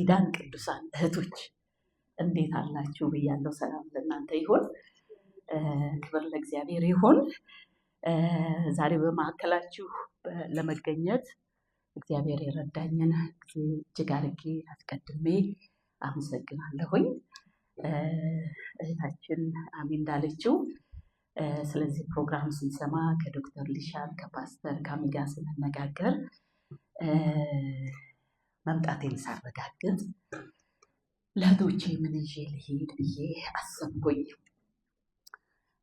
የኪዳን ቅዱሳን እህቶች እንዴት አላችሁ ብያለሁ። ሰላም ለእናንተ ይሁን። ክብር ለእግዚአብሔር ይሁን። ዛሬ በማዕከላችሁ ለመገኘት እግዚአብሔር የረዳኝን እጅግ አድርጌ አስቀድሜ አመሰግናለሁኝ። እህታችን አሚ እንዳለችው ስለዚህ ፕሮግራም ስንሰማ ከዶክተር ሊሻን ከፓስተር ካሚ ጋር ስንነጋገር መምጣቴን ሳረጋግጥ ለእህቶቼ ምን ይዤ ልሄድ ብዬ አሰብኩኝ።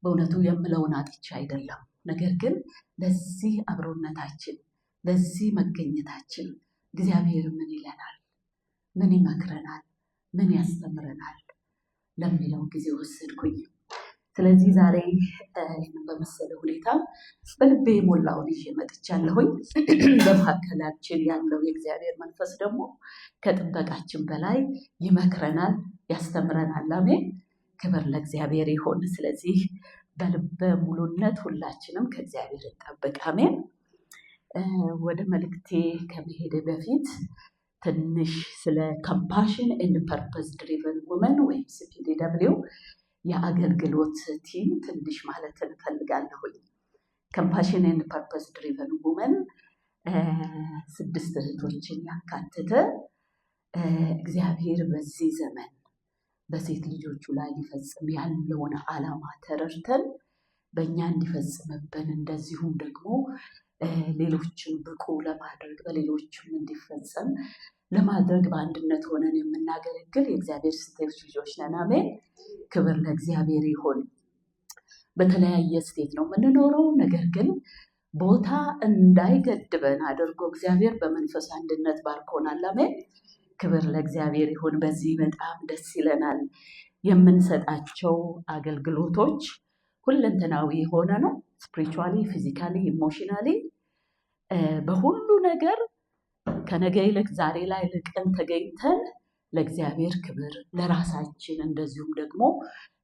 በእውነቱ የምለውን አጥቼ አይደለም፣ ነገር ግን ለዚህ አብሮነታችን ለዚህ መገኘታችን እግዚአብሔር ምን ይለናል፣ ምን ይመክረናል፣ ምን ያስተምረናል ለሚለው ጊዜ ወሰድኩኝ። ስለዚህ ዛሬ በመሰለ ሁኔታ በልቤ የሞላውን ይዤ መጥቻለሁኝ። በመካከላችን ያለው የእግዚአብሔር መንፈስ ደግሞ ከጥበቃችን በላይ ይመክረናል፣ ያስተምረናል። አሜን። ክብር ለእግዚአብሔር ይሁን። ስለዚህ በልበ ሙሉነት ሁላችንም ከእግዚአብሔር እንጠብቅ። አሜን። ወደ መልእክቴ ከመሄድ በፊት ትንሽ ስለ ካምፓሽን ኤንድ ፐርፐስ ድሪቨን ውመን ወይም CPDW የአገልግሎት ቲም ትንሽ ማለት እንፈልጋለሁኝ። ካምፓሽን ኤንድ ፐርፐስ ድሪቨን ውመን 6 እህቶችን ያካተተ እግዚአብሔር በዚህ ዘመን በሴት ልጆቹ ላይ ሊፈጽም ያለውን ዓላማ ተረድተን በእኛ እንዲፈጽምብን እንደዚሁም ደግሞ ሌሎችን ብቁ ለማድረግ በሌሎችም እንዲፈጸም ለማድረግ በአንድነት ሆነን የምናገለግል የእግዚአብሔር ሴቶች ልጆች ነን። አሜን። ክብር ለእግዚአብሔር ይሁን። በተለያየ ስቴት ነው የምንኖረው፣ ነገር ግን ቦታ እንዳይገድበን አድርጎ እግዚአብሔር በመንፈስ አንድነት ባርኮናል። አሜን። ክብር ለእግዚአብሔር ይሁን። በዚህ በጣም ደስ ይለናል። የምንሰጣቸው አገልግሎቶች ሁለንተናዊ የሆነ ነው። ስፒሪቹዋሊ፣ ፊዚካሊ፣ ኢሞሽናሊ በሁሉ ነገር ከነገ ይልቅ ዛሬ ላይ ልቀን ተገኝተን ለእግዚአብሔር ክብር ለራሳችን እንደዚሁም ደግሞ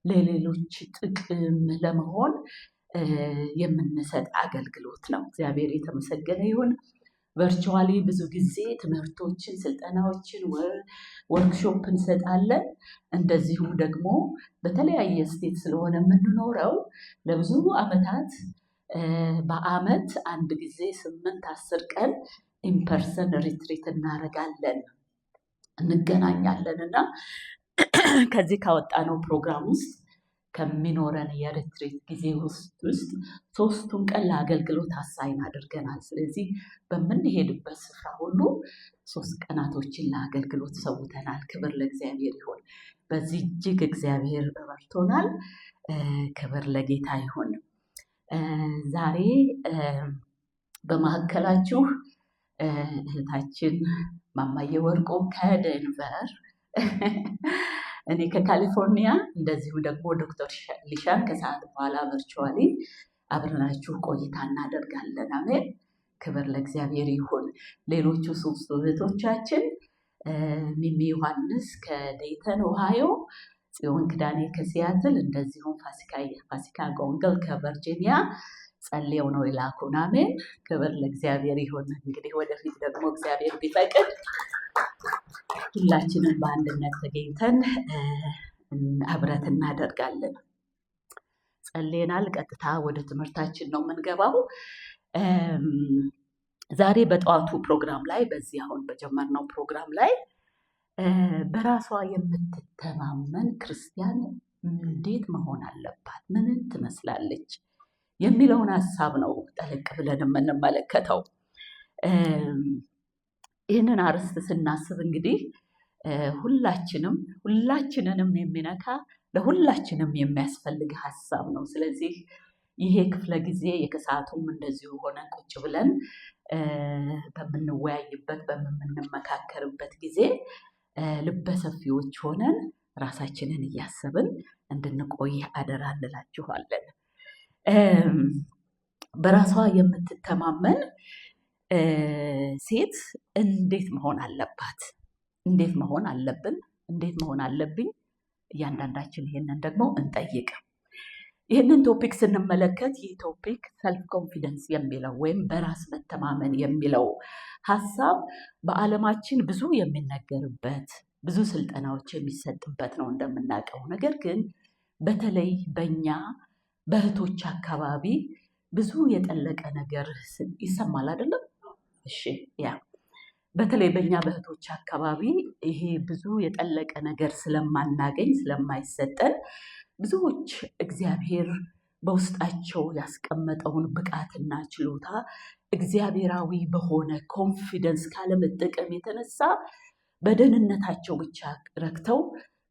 ለሌሎች ጥቅም ለመሆን የምንሰጥ አገልግሎት ነው። እግዚአብሔር የተመሰገነ ይሁን። ቨርቹዋሊ ብዙ ጊዜ ትምህርቶችን፣ ስልጠናዎችን፣ ወርክሾፕ እንሰጣለን። እንደዚሁም ደግሞ በተለያየ ስቴት ስለሆነ የምንኖረው ለብዙ ዓመታት በአመት አንድ ጊዜ 8-10 ቀን ኢንፐርሰን ሪትሪት እናደርጋለን፣ እንገናኛለን እና ከዚህ ካወጣነው ፕሮግራም ውስጥ ከሚኖረን የሪትሪት ጊዜ ውስጥ 3ቱን ቀን ለአገልግሎት አሳይን አድርገናል። ስለዚህ በምንሄድበት ስፍራ ሁሉ 3 ቀናቶችን ለአገልግሎት ሰውተናል። ክብር ለእግዚአብሔር ይሁን። በዚህ እጅግ እግዚአብሔር ረድቶናል። ክብር ለጌታ ይሁን። ዛሬ በማዕከላችሁ እህታችን ማማየ ወርቆ ከደንቨር፣ እኔ ከካሊፎርኒያ፣ እንደዚሁ ደግሞ ዶክተር ሊሻን ከሰዓት በኋላ ቨርቹዋሊ አብረናችሁ ቆይታ እናደርጋለን። አሜን። ክብር ለእግዚአብሔር ይሁን። ሌሎቹ 3 እህቶቻችን ሚሚ ዮሐንስ ከዴይተን ኦሃዮ፣ ጽዮን ክዳኔ ከሲያትል፣ እንደዚሁም ፋሲካ ጎንገል ከቨርጂኒያ ጸልየው ነው የላኩን። አሜን። ክብር ለእግዚአብሔር ይሁን። እንግዲህ ወደፊት ደግሞ እግዚአብሔር ቢፈቅድ ሁላችንም በአንድነት ተገኝተን ህብረት እናደርጋለን። ጸልየናል። ቀጥታ ወደ ትምህርታችን ነው የምንገባው። ዛሬ በጠዋቱ ፕሮግራም ላይ በዚህ አሁን በጀመርነው ፕሮግራም ላይ በራሷ የምትተማመን ክርስቲያን እንዴት መሆን አለባት፣ ምን ትመስላለች የሚለውን ሀሳብ ነው ጠለቅ ብለን የምንመለከተው። ይህንን አርዕስት ስናስብ እንግዲህ ሁላችንንም የሚነካ ለሁላችንም የሚያስፈልግ ሀሳብ ነው። ስለዚህ ይሄ ክፍለ ጊዜ የከሰዓቱም እንደዚሁ ሆነ ቁጭ ብለን በምንወያይበት በምንመካከርበት ጊዜ ልበሰፊዎች ሆነን ራሳችንን እያሰብን እንድንቆይ አደራ እንላችኋለን። በራሷ የምትተማመን ሴት እንዴት መሆን አለባት? እንዴት መሆን አለብን? እንዴት መሆን አለብኝ? እያንዳንዳችን ይሄንን ደግሞ እንጠይቅ። ይህንን ቶፒክ ስንመለከት ይህ ቶፒክ ሰልፍ ኮንፊደንስ የሚለው ወይም በራስ መተማመን የሚለው ሀሳብ በዓለማችን ብዙ የሚነገርበት ብዙ ስልጠናዎች የሚሰጥበት ነው እንደምናውቀው። ነገር ግን በተለይ በእኛ በእህቶች አካባቢ ብዙ የጠለቀ ነገር ይሰማል አይደለም? እሺ ያ በተለይ በእኛ በእህቶች አካባቢ ይሄ ብዙ የጠለቀ ነገር ስለማናገኝ ስለማይሰጠን ብዙዎች እግዚአብሔር በውስጣቸው ያስቀመጠውን ብቃትና ችሎታ እግዚአብሔራዊ በሆነ ኮንፊደንስ ካለመጠቀም የተነሳ በደህንነታቸው ብቻ ረክተው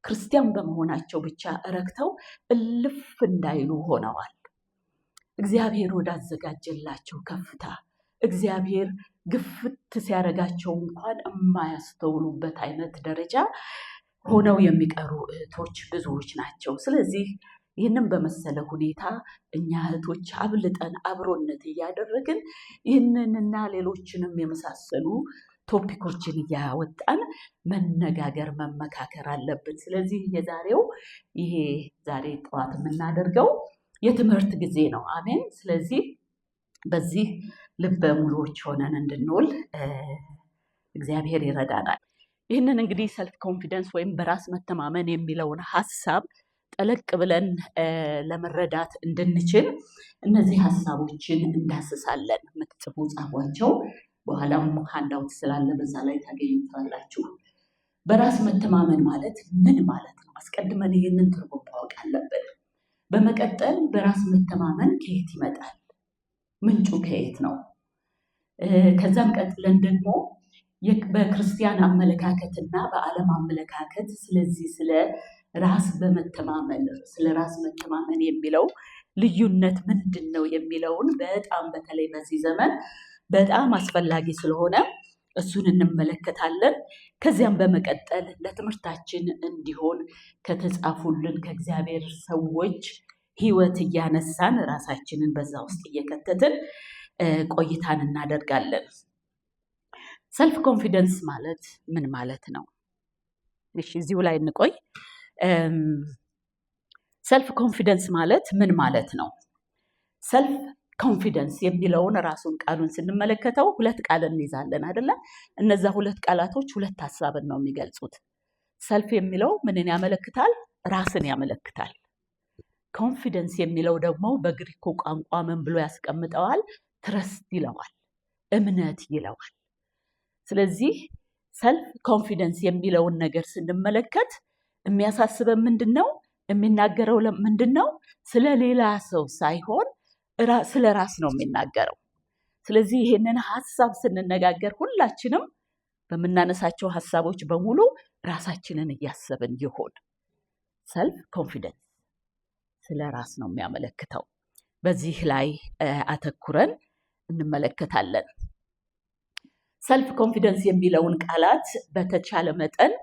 ክርስቲያን በመሆናቸው ብቻ ረክተው እልፍ እንዳይሉ ሆነዋል። እግዚአብሔር ወዳዘጋጀላቸው ከፍታ እግዚአብሔር ግፍት ሲያደርጋቸው እንኳን የማያስተውሉበት አይነት ደረጃ ሆነው የሚቀሩ እህቶች ብዙዎች ናቸው። ስለዚህ ይህንን በመሰለ ሁኔታ እኛ እህቶች አብልጠን አብሮነት እያደረግን ይህንንና ሌሎችንም የመሳሰሉ ቶፒኮችን እያወጣን መነጋገር መመካከር አለብን። ስለዚህ የዛሬው ይሄ ዛሬ ጠዋት የምናደርገው የትምህርት ጊዜ ነው። አሜን። ስለዚህ በዚህ ልበ ሙሉዎች ሆነን እንድንውል እግዚአብሔር ይረዳናል። ይህንን እንግዲህ ሰልፍ ኮንፊደንስ ወይም በራስ መተማመን የሚለውን ሀሳብ ጠለቅ ብለን ለመረዳት እንድንችል እነዚህ ሀሳቦችን እንዳስሳለን። የምትጽፉ ጻፏቸው፣ በኋላም ሃንዳውት ስላለ በዛ ላይ ታገኙታላችሁ። በራስ መተማመን ማለት ምን ማለት ነው? አስቀድመን ይህንን ትርጉም ማወቅ አለብን። በመቀጠል በራስ መተማመን ከየት ይመጣል? ምንጩ ከየት ነው? ከዛም ቀጥለን ደግሞ በክርስቲያን አመለካከትና በዓለም አመለካከት ስለዚህ ስለ ራስ መተማመን የሚለው ልዩነት ምንድን ነው የሚለውን በጣም በተለይ በዚህ ዘመን በጣም አስፈላጊ ስለሆነ እሱን እንመለከታለን። ከዚያም በመቀጠል ለትምህርታችን እንዲሆን ከተጻፉልን ከእግዚአብሔር ሰዎች ሕይወት እያነሳን ራሳችንን በዛ ውስጥ እየከተትን ቆይታን እናደርጋለን። ሰልፍ ኮንፊደንስ ማለት ምን ማለት ነው? እሺ እዚሁ ላይ እንቆይ። ሰልፍ ኮንፊደንስ ማለት ምን ማለት ነው? ሰልፍ ኮንፊደንስ የሚለውን ራሱን ቃሉን ስንመለከተው ሁለት ቃል እንይዛለን አይደለ? እነዛ ሁለት ቃላቶች ሁለት ሀሳብን ነው የሚገልጹት። ሰልፍ የሚለው ምንን ያመለክታል? ራስን ያመለክታል። ኮንፊደንስ የሚለው ደግሞ በግሪኩ ቋንቋ ምን ብሎ ያስቀምጠዋል? ትረስት ይለዋል፣ እምነት ይለዋል። ስለዚህ ሰልፍ ኮንፊደንስ የሚለውን ነገር ስንመለከት የሚያሳስበን ምንድን ነው? የሚናገረው ምንድን ነው? ስለ ሌላ ሰው ሳይሆን ስለ ራስ ነው የሚናገረው። ስለዚህ ይህንን ሀሳብ ስንነጋገር ሁላችንም በምናነሳቸው ሀሳቦች በሙሉ ራሳችንን እያሰብን ይሆን። ሰልፍ ኮንፊደንስ ስለ ራስ ነው የሚያመለክተው። በዚህ ላይ አተኩረን እንመለከታለን። ሰልፍ ኮንፊደንስ የሚለውን ቃላት በተቻለ መጠን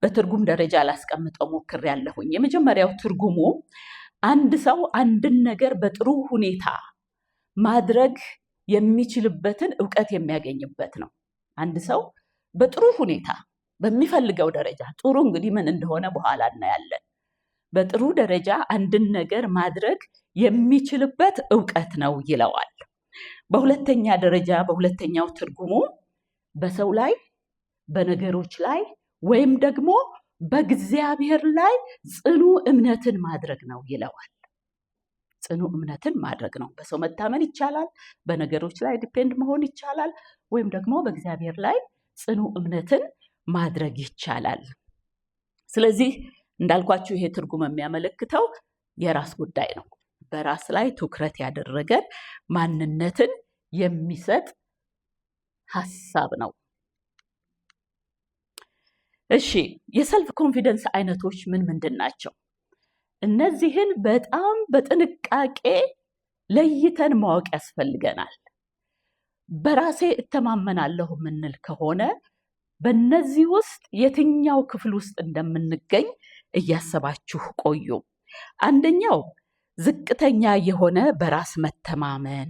በትርጉም ደረጃ ላስቀምጠው ሞክሬያለሁኝ። የመጀመሪያው ትርጉሙ አንድ ሰው አንድን ነገር በጥሩ ሁኔታ ማድረግ የሚችልበትን እውቀት የሚያገኝበት ነው። አንድ ሰው በጥሩ ሁኔታ በሚፈልገው ደረጃ፣ ጥሩ እንግዲህ ምን እንደሆነ በኋላ እናያለን። በጥሩ ደረጃ አንድን ነገር ማድረግ የሚችልበት እውቀት ነው ይለዋል። በሁለተኛ ደረጃ በሁለተኛው ትርጉሙ በሰው ላይ፣ በነገሮች ላይ ወይም ደግሞ በእግዚአብሔር ላይ ጽኑ እምነትን ማድረግ ነው ይለዋል። ጽኑ እምነትን ማድረግ ነው። በሰው መታመን ይቻላል፣ በነገሮች ላይ ዲፔንድ መሆን ይቻላል፣ ወይም ደግሞ በእግዚአብሔር ላይ ጽኑ እምነትን ማድረግ ይቻላል። ስለዚህ እንዳልኳችሁ ይሄ ትርጉም የሚያመለክተው የራስ ጉዳይ ነው። በራስ ላይ ትኩረት ያደረገ ማንነትን የሚሰጥ ሀሳብ ነው። እሺ የሰልፍ ኮንፊደንስ አይነቶች ምን ምንድን ናቸው? እነዚህን በጣም በጥንቃቄ ለይተን ማወቅ ያስፈልገናል። በራሴ እተማመናለሁ የምንል ከሆነ በእነዚህ ውስጥ የትኛው ክፍል ውስጥ እንደምንገኝ እያሰባችሁ ቆዩ። አንደኛው ዝቅተኛ የሆነ በራስ መተማመን፣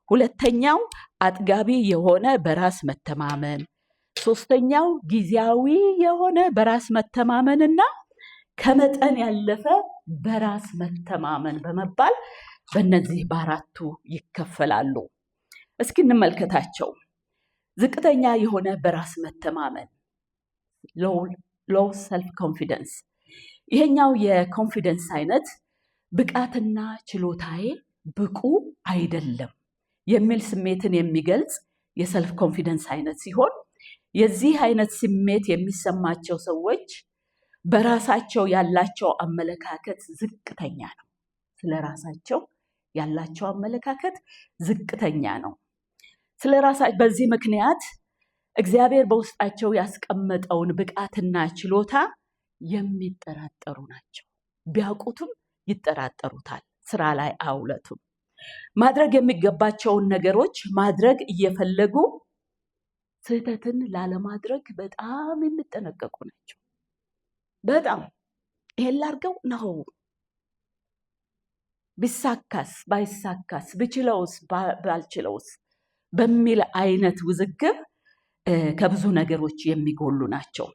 ሁለተኛው አጥጋቢ የሆነ በራስ መተማመን፣ ሶስተኛው ጊዜያዊ የሆነ በራስ መተማመንና ከመጠን ያለፈ በራስ መተማመን በመባል በእነዚህ በአራቱ ይከፈላሉ። እስኪ እንመልከታቸው። ዝቅተኛ የሆነ በራስ መተማመን ሎው ሎው ሰልፍ ኮንፊደንስ። ይሄኛው የኮንፊደንስ አይነት ብቃትና ችሎታዬ ብቁ አይደለም የሚል ስሜትን የሚገልጽ የሰልፍ ኮንፊደንስ አይነት ሲሆን የዚህ አይነት ስሜት የሚሰማቸው ሰዎች በራሳቸው ያላቸው አመለካከት ዝቅተኛ ነው። ስለ ራሳቸው ያላቸው አመለካከት ዝቅተኛ ነው። በዚህ ምክንያት እግዚአብሔር በውስጣቸው ያስቀመጠውን ብቃትና ችሎታ የሚጠራጠሩ ናቸው። ቢያውቁትም ይጠራጠሩታል፣ ስራ ላይ አውለቱም። ማድረግ የሚገባቸውን ነገሮች ማድረግ እየፈለጉ ስህተትን ላለማድረግ በጣም የሚጠነቀቁ ናቸው። በጣም ይሄን ላድርገው ነው፣ ቢሳካስ ባይሳካስ፣ ብችለውስ ባልችለውስ በሚል አይነት ውዝግብ ከብዙ ነገሮች የሚጎሉ ናቸው።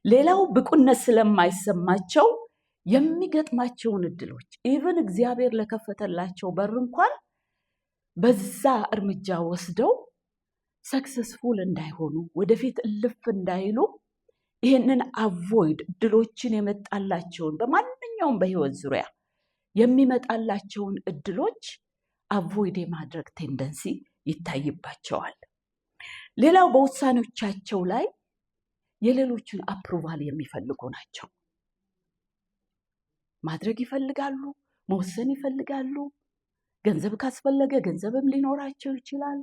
ሌላው ብቁነት ስለማይሰማቸው የሚገጥማቸውን እድሎች ኢቭን እግዚአብሔር ለከፈተላቸው በር እንኳን በዛ እርምጃ ወስደው ሰክሰስፉል እንዳይሆኑ፣ ወደፊት እልፍ እንዳይሉ ይህንን አቮይድ እድሎችን የመጣላቸውን በማንኛውም በህይወት ዙሪያ የሚመጣላቸውን እድሎች አቮይድ የማድረግ ቴንደንሲ ይታይባቸዋል። ሌላው በውሳኔዎቻቸው ላይ የሌሎችን አፕሩቫል የሚፈልጉ ናቸው። ማድረግ ይፈልጋሉ፣ መወሰን ይፈልጋሉ። ገንዘብ ካስፈለገ ገንዘብም ሊኖራቸው ይችላል።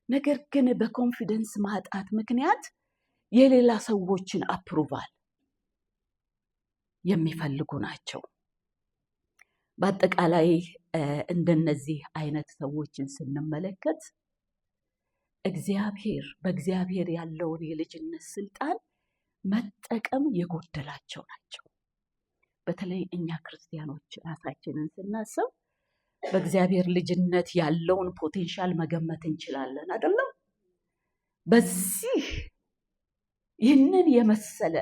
ነገር ግን በኮንፊደንስ ማጣት ምክንያት የሌላ ሰዎችን አፕሩቫል የሚፈልጉ ናቸው። በአጠቃላይ እንደነዚህ አይነት ሰዎችን ስንመለከት በእግዚአብሔር ያለውን የልጅነት ስልጣን መጠቀም የጎደላቸው ናቸው። በተለይ እኛ ክርስቲያኖች ራሳችንን ስናስብ በእግዚአብሔር ልጅነት ያለውን ፖቴንሻል መገመት እንችላለን አይደለም? በዚህ ይህንን የመሰለ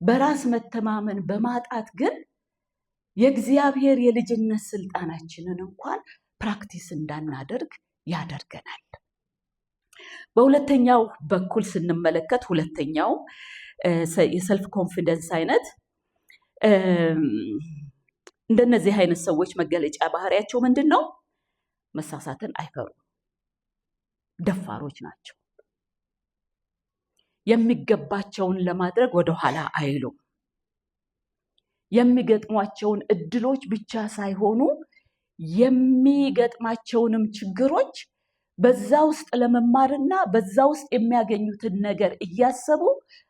በራስ መተማመን በማጣት ግን የእግዚአብሔር የልጅነት ስልጣናችንን እንኳን ፕራክቲስ እንዳናደርግ ያደርገናል። በሁለተኛው በኩል ስንመለከት ሁለተኛው የሰልፍ ኮንፊደንስ አይነት እንደነዚህ አይነት ሰዎች መገለጫ ባህሪያቸው ምንድን ነው? መሳሳትን አይፈሩም፣ ደፋሮች ናቸው። የሚገባቸውን ለማድረግ ወደኋላ አይሉም። የሚገጥሟቸውን እድሎች ብቻ ሳይሆኑ የሚገጥማቸውንም ችግሮች በዛ ውስጥ ለመማርና በዛ ውስጥ የሚያገኙትን ነገር እያሰቡ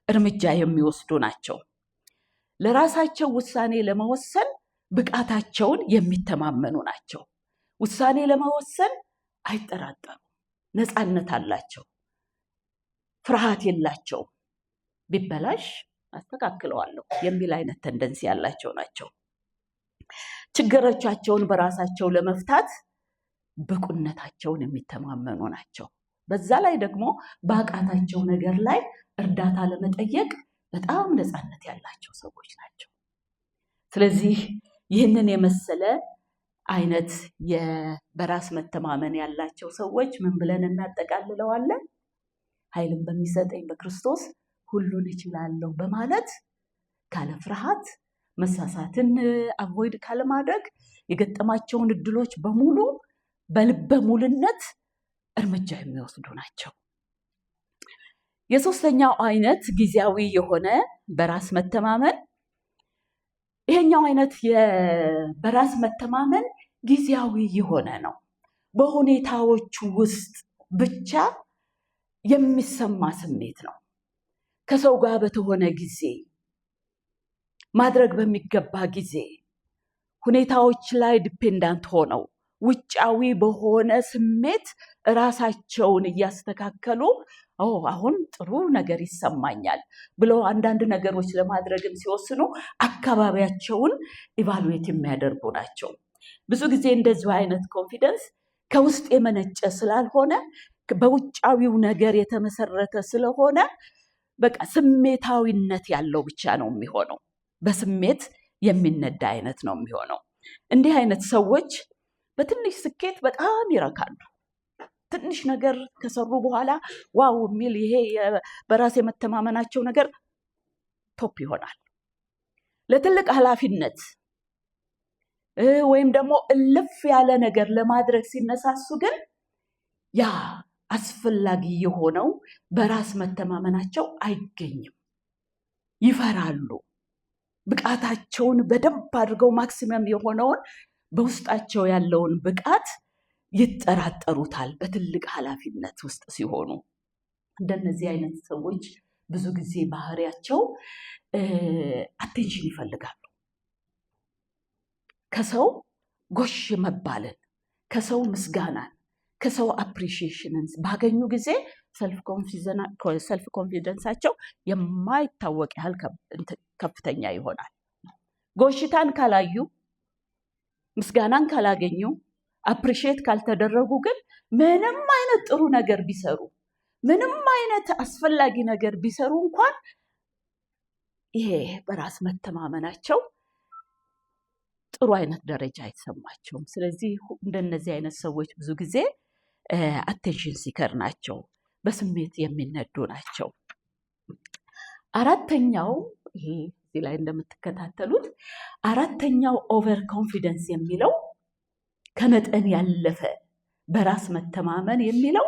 እርምጃ የሚወስዱ ናቸው። ለራሳቸው ውሳኔ ለመወሰን ብቃታቸውን የሚተማመኑ ናቸው። ውሳኔ ለመወሰን አይጠራጠሩም። ነፃነት አላቸው። ፍርሃት የላቸውም። ቢበላሽ አስተካክለዋለሁ የሚል አይነት ተንደንሲ ያላቸው ናቸው። ችግሮቻቸውን በራሳቸው ለመፍታት ብቁነታቸውን የሚተማመኑ ናቸው። በዛ ላይ ደግሞ በአቃታቸው ነገር ላይ እርዳታ ለመጠየቅ በጣም ነፃነት ያላቸው ሰዎች ናቸው። ስለዚህ ይህንን የመሰለ አይነት በራስ መተማመን ያላቸው ሰዎች ምን ብለን እናጠቃልለዋለን? ኃይልን በሚሰጠኝ በክርስቶስ ሁሉን እችላለሁ በማለት ካለ ፍርሃት መሳሳትን አቮይድ ካለማድረግ የገጠማቸውን እድሎች በሙሉ በልበ ሙሉነት እርምጃ የሚወስዱ ናቸው። የሶስተኛው አይነት ጊዜያዊ የሆነ በራስ መተማመን። ይሄኛው አይነት በራስ መተማመን ጊዜያዊ የሆነ ነው። በሁኔታዎች ውስጥ ብቻ የሚሰማ ስሜት ነው። ከሰው ጋር በተሆነ ጊዜ፣ ማድረግ በሚገባ ጊዜ ሁኔታዎች ላይ ዲፔንዳንት ሆነው ውጫዊ በሆነ ስሜት ራሳቸውን እያስተካከሉ አሁን ጥሩ ነገር ይሰማኛል ብለው አንዳንድ ነገሮች ለማድረግም ሲወስኑ አካባቢያቸውን ኢቫሉዌት የሚያደርጉ ናቸው። ብዙ ጊዜ እንደዚሁ አይነት ኮንፊደንስ ከውስጥ የመነጨ ስላልሆነ በውጫዊው ነገር የተመሰረተ ስለሆነ በቃ ስሜታዊነት ያለው ብቻ ነው የሚሆነው። በስሜት የሚነዳ አይነት ነው የሚሆነው። እንዲህ አይነት ሰዎች በትንሽ ስኬት በጣም ይረካሉ። ትንሽ ነገር ከሰሩ በኋላ ዋው የሚል ይሄ በራስ የመተማመናቸው ነገር ቶፕ ይሆናል። ለትልቅ ኃላፊነት ወይም ደግሞ እልፍ ያለ ነገር ለማድረግ ሲነሳሱ ግን ያ አስፈላጊ የሆነው በራስ መተማመናቸው አይገኝም። ይፈራሉ። ብቃታቸውን በደንብ አድርገው ማክሲመም የሆነውን በውስጣቸው ያለውን ብቃት ይጠራጠሩታል በትልቅ ኃላፊነት ውስጥ ሲሆኑ። እንደነዚህ አይነት ሰዎች ብዙ ጊዜ ባህሪያቸው አቴንሽን ይፈልጋሉ። ከሰው ጎሽ መባልን፣ ከሰው ምስጋናን፣ ከሰው አፕሪሺዬሽንን ባገኙ ጊዜ ሰልፍ ኮንፊደንሳቸው የማይታወቅ ያህል ከፍተኛ ይሆናል። ጎሽታን ካላዩ፣ ምስጋናን ካላገኙ፣ አፕሪሺየት ካልተደረጉ ግን ምንም አይነት ጥሩ ነገር ቢሰሩ፣ ምንም አይነት አስፈላጊ ነገር ቢሰሩ እንኳን ይሄ በራስ መተማመናቸው ጥሩ አይነት ደረጃ አይሰማቸውም። ስለዚህ እንደነዚህ አይነት ሰዎች ብዙ ጊዜ አቴንሽን ሲከር ናቸው፣ በስሜት የሚነዱ ናቸው። አራተኛው ይሄ እዚህ ላይ እንደምትከታተሉት አራተኛው ኦቨር ኮንፊደንስ የሚለው ከመጠን ያለፈ በራስ መተማመን የሚለው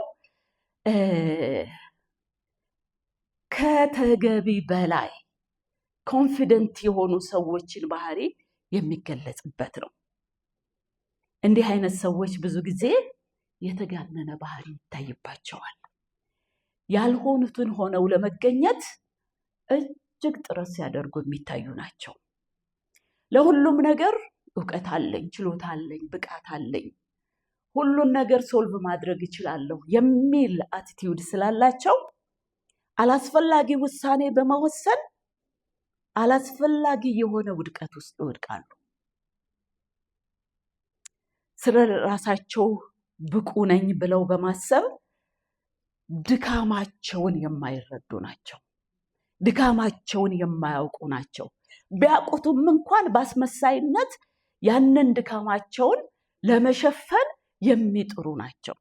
ከተገቢ በላይ ኮንፊደንት የሆኑ ሰዎችን ባህሪ የሚገለጽበት ነው። እንዲህ አይነት ሰዎች ብዙ ጊዜ የተጋነነ ባህሪ ይታይባቸዋል። ያልሆኑትን ሆነው ለመገኘት እጅግ ጥረት ሲያደርጉ የሚታዩ ናቸው። ለሁሉም ነገር እውቀት አለኝ፣ ችሎታ አለኝ፣ ብቃት አለኝ፣ ሁሉን ነገር ሶልቭ ማድረግ እችላለሁ የሚል አቲቲዩድ ስላላቸው አላስፈላጊ ውሳኔ በመወሰን አላስፈላጊ የሆነ ውድቀት ውስጥ ይወድቃሉ። ስለ ራሳቸው ብቁ ነኝ ብለው በማሰብ ድካማቸውን የማይረዱ ናቸው። ድካማቸውን የማያውቁ ናቸው። ቢያውቁትም እንኳን በአስመሳይነት ያንን ድካማቸውን ለመሸፈን የሚጥሩ ናቸው።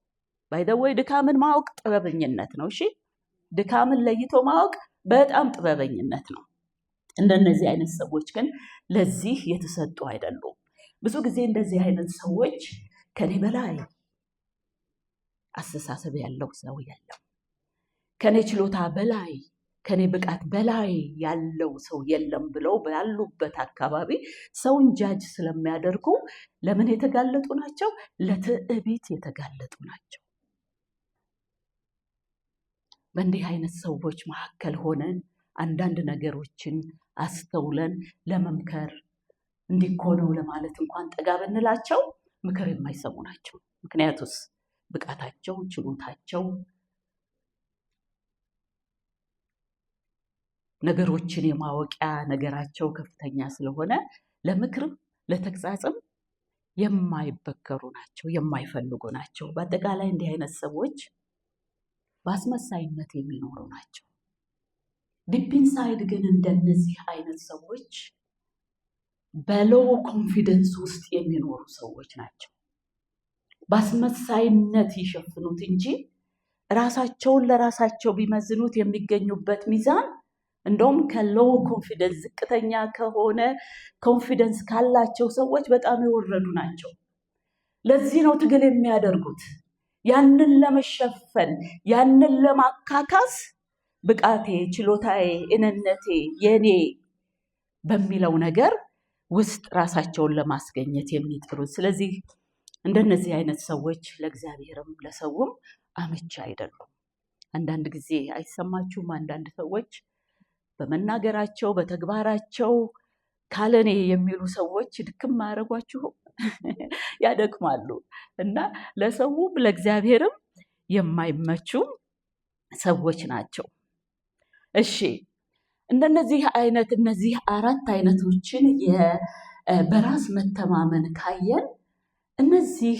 ባይ ዘ ወይ ድካምን ማወቅ ጥበበኝነት ነው። እሺ፣ ድካምን ለይቶ ማወቅ በጣም ጥበበኝነት ነው። እንደነዚህ አይነት ሰዎች ግን ለዚህ የተሰጡ አይደሉም። ብዙ ጊዜ እንደዚህ አይነት ሰዎች ከኔ በላይ አስተሳሰብ ያለው ሰው የለም፣ ከኔ ችሎታ በላይ ከኔ ብቃት በላይ ያለው ሰው የለም ብለው ባሉበት አካባቢ ሰውን ጃጅ ስለሚያደርጉ ለምን የተጋለጡ ናቸው? ለትዕቢት የተጋለጡ ናቸው። በእንዲህ አይነት ሰዎች መካከል ሆነን አንዳንድ ነገሮችን አስተውለን ለመምከር እንዲኮነው ለማለት እንኳን ጠጋ ብንላቸው ምክር የማይሰሙ ናቸው። ምክንያቱስ ብቃታቸው፣ ችሎታቸው፣ ነገሮችን የማወቂያ ነገራቸው ከፍተኛ ስለሆነ ለምክርም ለተግሳጽም የማይበከሩ ናቸው፣ የማይፈልጉ ናቸው። በአጠቃላይ እንዲህ አይነት ሰዎች በአስመሳይነት የሚኖሩ ናቸው። ዲፕ ኢንሳይድ ግን እንደነዚህ አይነት ሰዎች በሎው ኮንፊደንስ ውስጥ የሚኖሩ ሰዎች ናቸው። በአስመሳይነት ይሸፍኑት እንጂ ራሳቸውን ለራሳቸው ቢመዝኑት የሚገኙበት ሚዛን እንደውም ከሎው ኮንፊደንስ ዝቅተኛ ከሆነ ኮንፊደንስ ካላቸው ሰዎች በጣም የወረዱ ናቸው። ለዚህ ነው ትግል የሚያደርጉት። ያንን ለመሸፈን ያንን ለማካካስ ብቃቴ፣ ችሎታዬ፣ እኔነቴ፣ የኔ በሚለው ነገር ውስጥ ራሳቸውን ለማስገኘት የሚጥሩት። ስለዚህ እንደነዚህ አይነት ሰዎች ለእግዚአብሔርም ለሰውም አመቺ አይደሉም። አንዳንድ ጊዜ አይሰማችሁም? አንዳንድ ሰዎች በመናገራቸው በተግባራቸው ካለኔ የሚሉ ሰዎች ድክም አያደርጓችሁም? ያደክማሉ እና ለሰውም ለእግዚአብሔርም የማይመቹ ሰዎች ናቸው። እሺ፣ እንደነዚህ አይነት እነዚህ አራት አይነቶችን በራስ መተማመን ካየን እነዚህ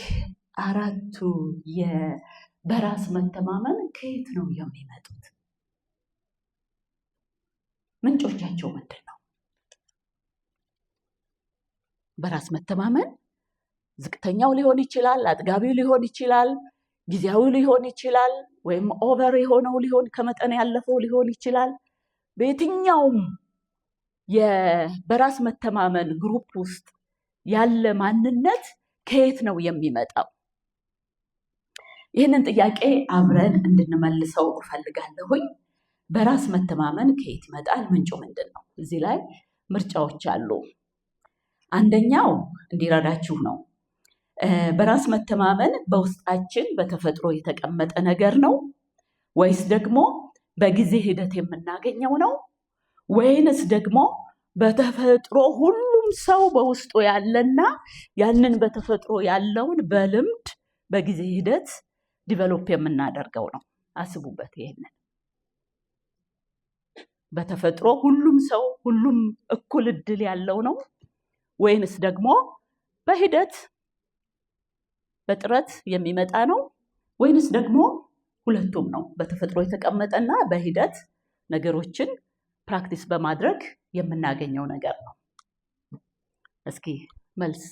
አራቱ በራስ መተማመን ከየት ነው የሚመጡት? ምንጮቻቸው ምንድን ነው? በራስ መተማመን ዝቅተኛው ሊሆን ይችላል፣ አጥጋቢው ሊሆን ይችላል፣ ጊዜያዊ ሊሆን ይችላል፣ ወይም ኦቨር የሆነው ከመጠን ያለፈው ሊሆን ይችላል። በየትኛውም በራስ መተማመን ግሩፕ ውስጥ ያለ ማንነት ከየት ነው የሚመጣው? ይህንን ጥያቄ አብረን እንድንመልሰው እፈልጋለሁኝ። በራስ መተማመን ከየት ይመጣል? ምንጩ ምንድን ነው? እዚህ ላይ ምርጫዎች አሉ። አንደኛው እንዲረዳችሁ ነው። በራስ መተማመን በውስጣችን በተፈጥሮ የተቀመጠ ነገር ነው ወይስ ደግሞ በጊዜ ሂደት የምናገኘው ነው? ወይንስ ደግሞ በተፈጥሮ ሁሉም ሰው በውስጡ ያለና ያንን በተፈጥሮ ያለውን በልምድ በጊዜ ሂደት ዲቨሎፕ የምናደርገው ነው? አስቡበት ይሄንን። በተፈጥሮ ሁሉም ሰው ሁሉም እኩል እድል ያለው ነው ወይንስ ደግሞ በሂደት በጥረት የሚመጣ ነው? ወይንስ ደግሞ ሁለቱም ነው? በተፈጥሮ የተቀመጠና በሂደት ነገሮችን ፕራክቲስ በማድረግ የምናገኘው ነገር ነው። እስኪ መልስ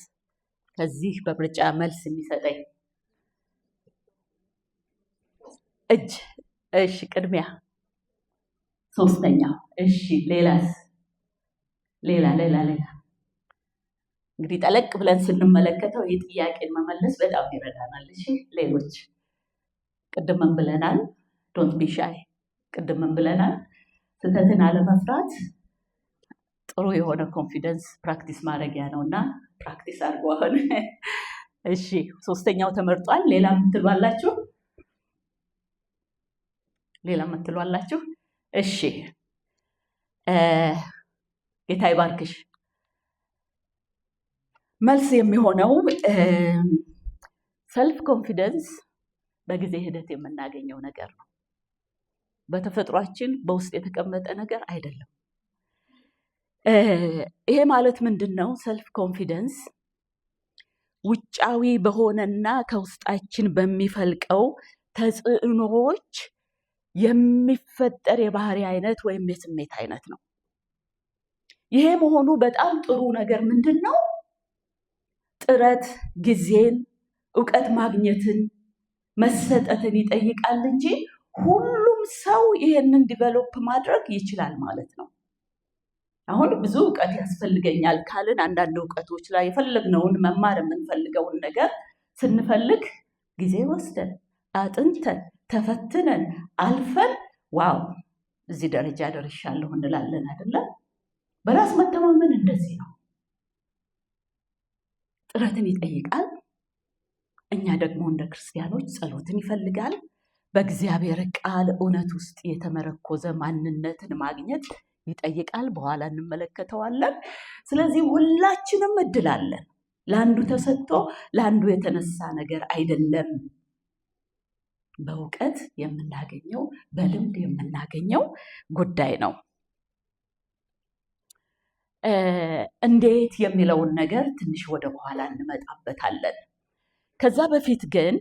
ከዚህ በምርጫ መልስ የሚሰጠኝ እጅ። እሺ ቅድሚያ ሶስተኛው። እሺ ሌላስ? ሌላ እንግዲህ ጠለቅ ብለን ስንመለከተው ይህ ጥያቄን መመለስ በጣም ይረዳናል። እሺ ሌሎች ቅድምም ብለናል፣ ዶንት ቢ ሻይ። ቅድምም ብለናል ስህተትን አለመፍራት ጥሩ የሆነ ኮንፊደንስ ፕራክቲስ ማድረጊያ ነው እና ፕራክቲስ አድርጎ አሁን። እሺ ሶስተኛው ተመርጧል። ሌላ የምትሏላችሁ? እሺ ጌታ ይባርክሽ። መልስ የሚሆነው ሰልፍ ኮንፊደንስ በጊዜ ሂደት የምናገኘው ነገር ነው። በተፈጥሯችን በውስጥ የተቀመጠ ነገር አይደለም። ይሄ ማለት ምንድን ነው? ሰልፍ ኮንፊደንስ ውጫዊ በሆነና ከውስጣችን በሚፈልቀው ተጽዕኖዎች የሚፈጠር የባህሪ አይነት ወይም የስሜት አይነት ነው። ይሄ መሆኑ በጣም ጥሩ ነገር ምንድን ነው? ጥረት፣ ጊዜን፣ እውቀት ማግኘትን፣ መሰጠትን ይጠይቃል እንጂ ሁሉም ሰው ይሄንን ዲቨሎፕ ማድረግ ይችላል ማለት ነው። አሁን ብዙ እውቀት ያስፈልገኛል ካልን አንዳንድ እውቀቶች ላይ የፈለግነውን መማር የምንፈልገውን ነገር ስንፈልግ ጊዜ ወስደን አጥንተን ተፈትነን አልፈን ዋው እዚህ ደረጃ ደርሻለሁ እንላለን አይደለም? በራስ መተማመን እንደዚህ ነው። ጥረትን ይጠይቃል። እኛ ደግሞ እንደ ክርስቲያኖች ጸሎትን ይፈልጋል። በእግዚአብሔር ቃል እውነት ውስጥ የተመረኮዘ ማንነትን ማግኘት ይጠይቃል። በኋላ እንመለከተዋለን። ስለዚህ ሁላችንም እድል አለን። ለአንዱ ተሰጥቶ ለአንዱ የተነሳ ነገር አይደለም። በእውቀት የምናገኘው በልምድ የምናገኘው ጉዳይ ነው። እንዴት የሚለውን ነገር ትንሽ ወደ በኋላ እንመጣበታለን። ከዛ በፊት ግን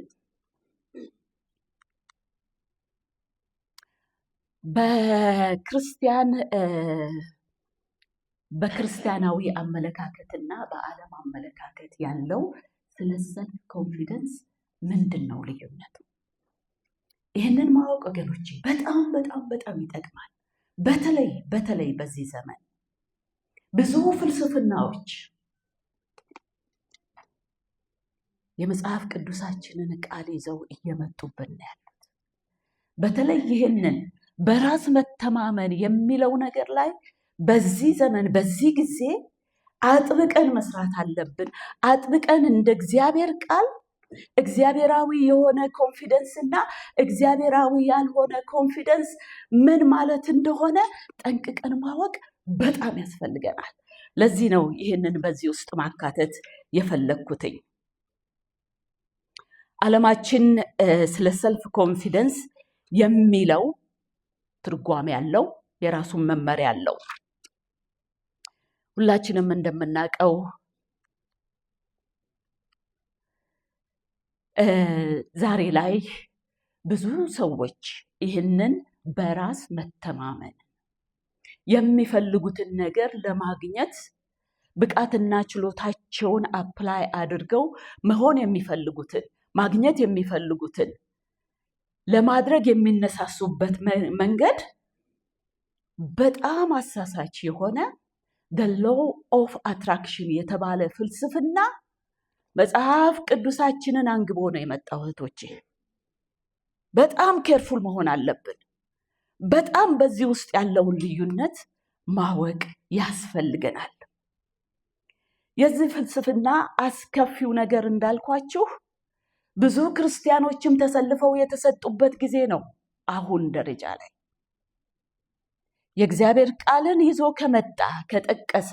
በክርስቲያናዊ አመለካከትና በዓለም አመለካከት ያለው ስለ ሰልፍ ኮንፊደንስ ምንድን ነው ልዩነቱ? ይህንን ማወቅ ወገኖቼ በጣም በጣም በጣም ይጠቅማል። በተለይ በዚህ ዘመን ብዙ ፍልስፍናዎች የመጽሐፍ ቅዱሳችንን ቃል ይዘው እየመጡብን ያሉት። በተለይ ይህንን በራስ መተማመን የሚለው ነገር ላይ በዚህ ዘመን በዚህ ጊዜ አጥብቀን መስራት አለብን። አጥብቀን እንደ እግዚአብሔር ቃል እግዚአብሔራዊ የሆነ ኮንፊደንስ እና እግዚአብሔራዊ ያልሆነ ኮንፊደንስ ምን ማለት እንደሆነ ጠንቅቀን ማወቅ በጣም ያስፈልገናል። ለዚህ ነው ይህንን በዚህ ውስጥ ማካተት የፈለግኩትኝ። ዓለማችን ስለ ሰልፍ ኮንፊደንስ የሚለው ትርጓሜ ያለው የራሱን መመሪያ አለው። ሁላችንም እንደምናውቀው ዛሬ ላይ ብዙ ሰዎች ይህንን በራስ መተማመን የሚፈልጉትን ነገር ለማግኘት ብቃትና ችሎታቸውን አፕላይ አድርገው መሆን የሚፈልጉትን ማግኘት የሚፈልጉትን ለማድረግ የሚነሳሱበት መንገድ በጣም አሳሳች የሆነ the law of attraction የተባለ ፍልስፍና መጽሐፍ ቅዱሳችንን አንግቦ ነው የመጣው። እህቶቼ በጣም ኬርፉል መሆን አለብን። በጣም በዚህ ውስጥ ያለውን ልዩነት ማወቅ ያስፈልገናል። የዚህ ፍልስፍና አስከፊው ነገር እንዳልኳችሁ ብዙ ክርስቲያኖችም ተሰልፈው የተሰጡበት ጊዜ ነው። አሁን ደረጃ ላይ የእግዚአብሔር ቃልን ይዞ ከመጣ ከጠቀሰ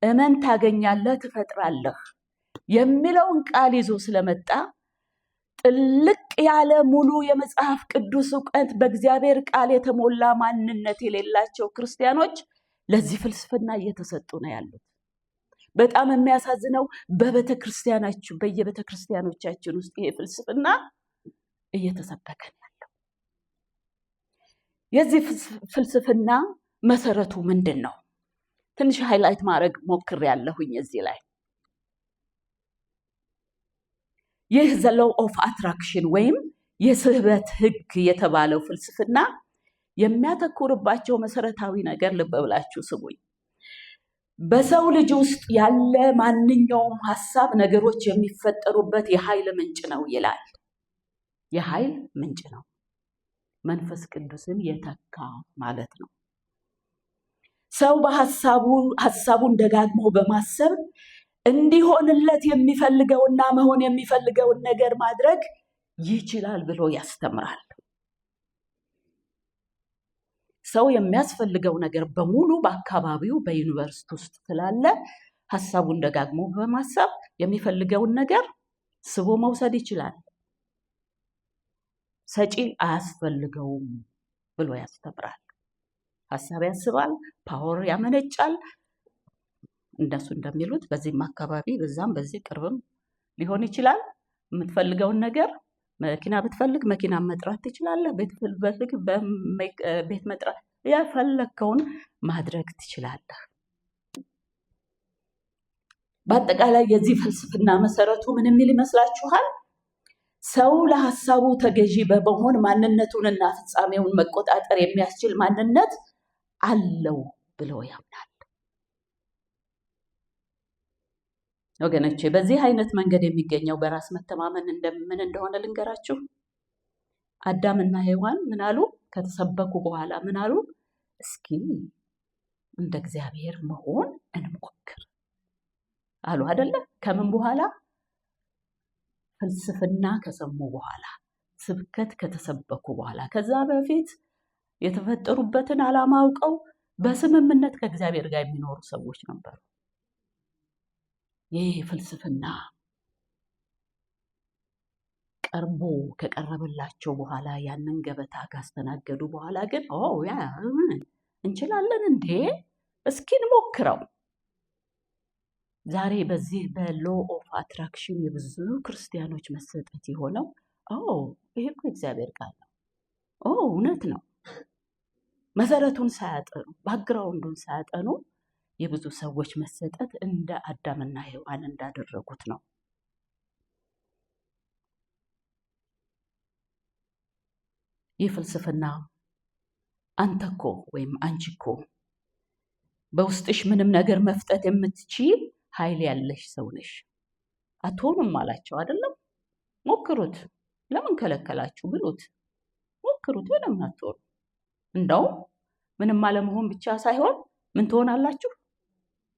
እመን ታገኛለህ ትፈጥራለህ የሚለውን ቃል ይዞ ስለመጣ ጥልቅ ያለ ሙሉ የመጽሐፍ ቅዱስ ዕውቀት በእግዚአብሔር ቃል የተሞላ ማንነት የሌላቸው ክርስቲያኖች ለዚህ ፍልስፍና እየተሰጡ ነው ያሉት። በጣም የሚያሳዝነው በየቤተ ክርስቲያኖቻችን ውስጥ ይሄ ፍልስፍና እየተሰበከ ነው ያለው። የዚህ ፍልስፍና መሰረቱ ምንድን ነው? ትንሽ ሃይላይት ማድረግ ሞክሬያለሁኝ እዚህ ላይ። ይህ the law of attraction ወይም የስህበት ህግ የተባለው ፍልስፍና የሚያተኩርባቸው መሰረታዊ ነገር ልብ ብላችሁ ስሙኝ። በሰው ልጅ ውስጥ ያለ ማንኛውም ሐሳብ ነገሮች የሚፈጠሩበት የኃይል ምንጭ ነው ይላል። የኃይል ምንጭ ነው። መንፈስ ቅዱስን የተካ ማለት ነው። ሰው ሐሳቡን ደጋግሞ በማሰብ እንዲሆንለት የሚፈልገውና መሆን የሚፈልገውን ነገር ማድረግ ይችላል ብሎ ያስተምራል። ሰው የሚያስፈልገው ነገር በሙሉ በአካባቢው በዩኒቨርሲቲ ውስጥ ስላለ ሐሳቡን ደጋግሞ በማሰብ የሚፈልገውን ነገር ስቦ መውሰድ ይችላል። ሰጪ አያስፈልገውም ብሎ ያስተምራል። ሐሳብ ያስባል፣ ፓወር ያመነጫል። እንደሱ እንደሚሉት በዚህም አካባቢ በዛም በዚህ ቅርብም ሊሆን ይችላል። የምትፈልገውን ነገር መኪና ብትፈልግ መኪና መጥራት ትችላለህ። ቤት ብትፈልግ ቤት መጥራት፣ የፈለከውን ማድረግ ትችላለህ። በአጠቃላይ የዚህ ፍልስፍና መሰረቱ ምን የሚል ይመስላችኋል? ሰው ለሐሳቡ ተገዢ በመሆን ማንነቱንና ፍጻሜውን መቆጣጠር የሚያስችል ማንነት አለው ብሎ ያምናል። ወገኖቼ በዚህ አይነት መንገድ የሚገኘው በራስ መተማመን ምን እንደሆነ ልንገራችሁ። አዳምና ሔዋን ምን አሉ? ከተሰበኩ በኋላ ምን አሉ? እስኪ እንደ እግዚአብሔር መሆን እንሞክር አሉ አይደለ? ከምን በኋላ? ፍልስፍና ከሰሙ በኋላ፣ ስብከት ከተሰበኩ በኋላ። ከዛ በፊት የተፈጠሩበትን ዓላማ አውቀው በስምምነት ከእግዚአብሔር ጋር የሚኖሩ ሰዎች ነበሩ። ይህ ፍልስፍና ከቀረበላቸው በኋላ ያንን ገበታ ካስተናገዱ በኋላ ግን እንችላለን እንዴ እስኪ እንሞክረው። ዛሬ በዚህ በሎ ኦፍ አትራክሽን የብዙ ክርስቲያኖች መሰጠት የሆነው ይሄ እኮ እግዚአብሔር ቃል ነው፣ እውነት ነው። መሰረቱን ሳያጠኑ ባክግራውንዱን ሳያጠኑ የብዙ ሰዎች መሰጠት እንደ አዳምና ሔዋን እንዳደረጉት ነው። ይህ ፍልስፍና አንተ እኮ ወይም አንቺ እኮ በውስጥሽ ምንም ነገር መፍጠት የምትችል ኃይል ያለሽ ሰው ነሽ፣ አትሆኑም አላቸው አይደለም? ሞክሩት። ለምን ከለከላችሁ? ብሉት፣ ሞክሩት። ምንም አትሆኑ። እንደውም ምንም አለመሆን ብቻ ሳይሆን ምን ትሆናላችሁ?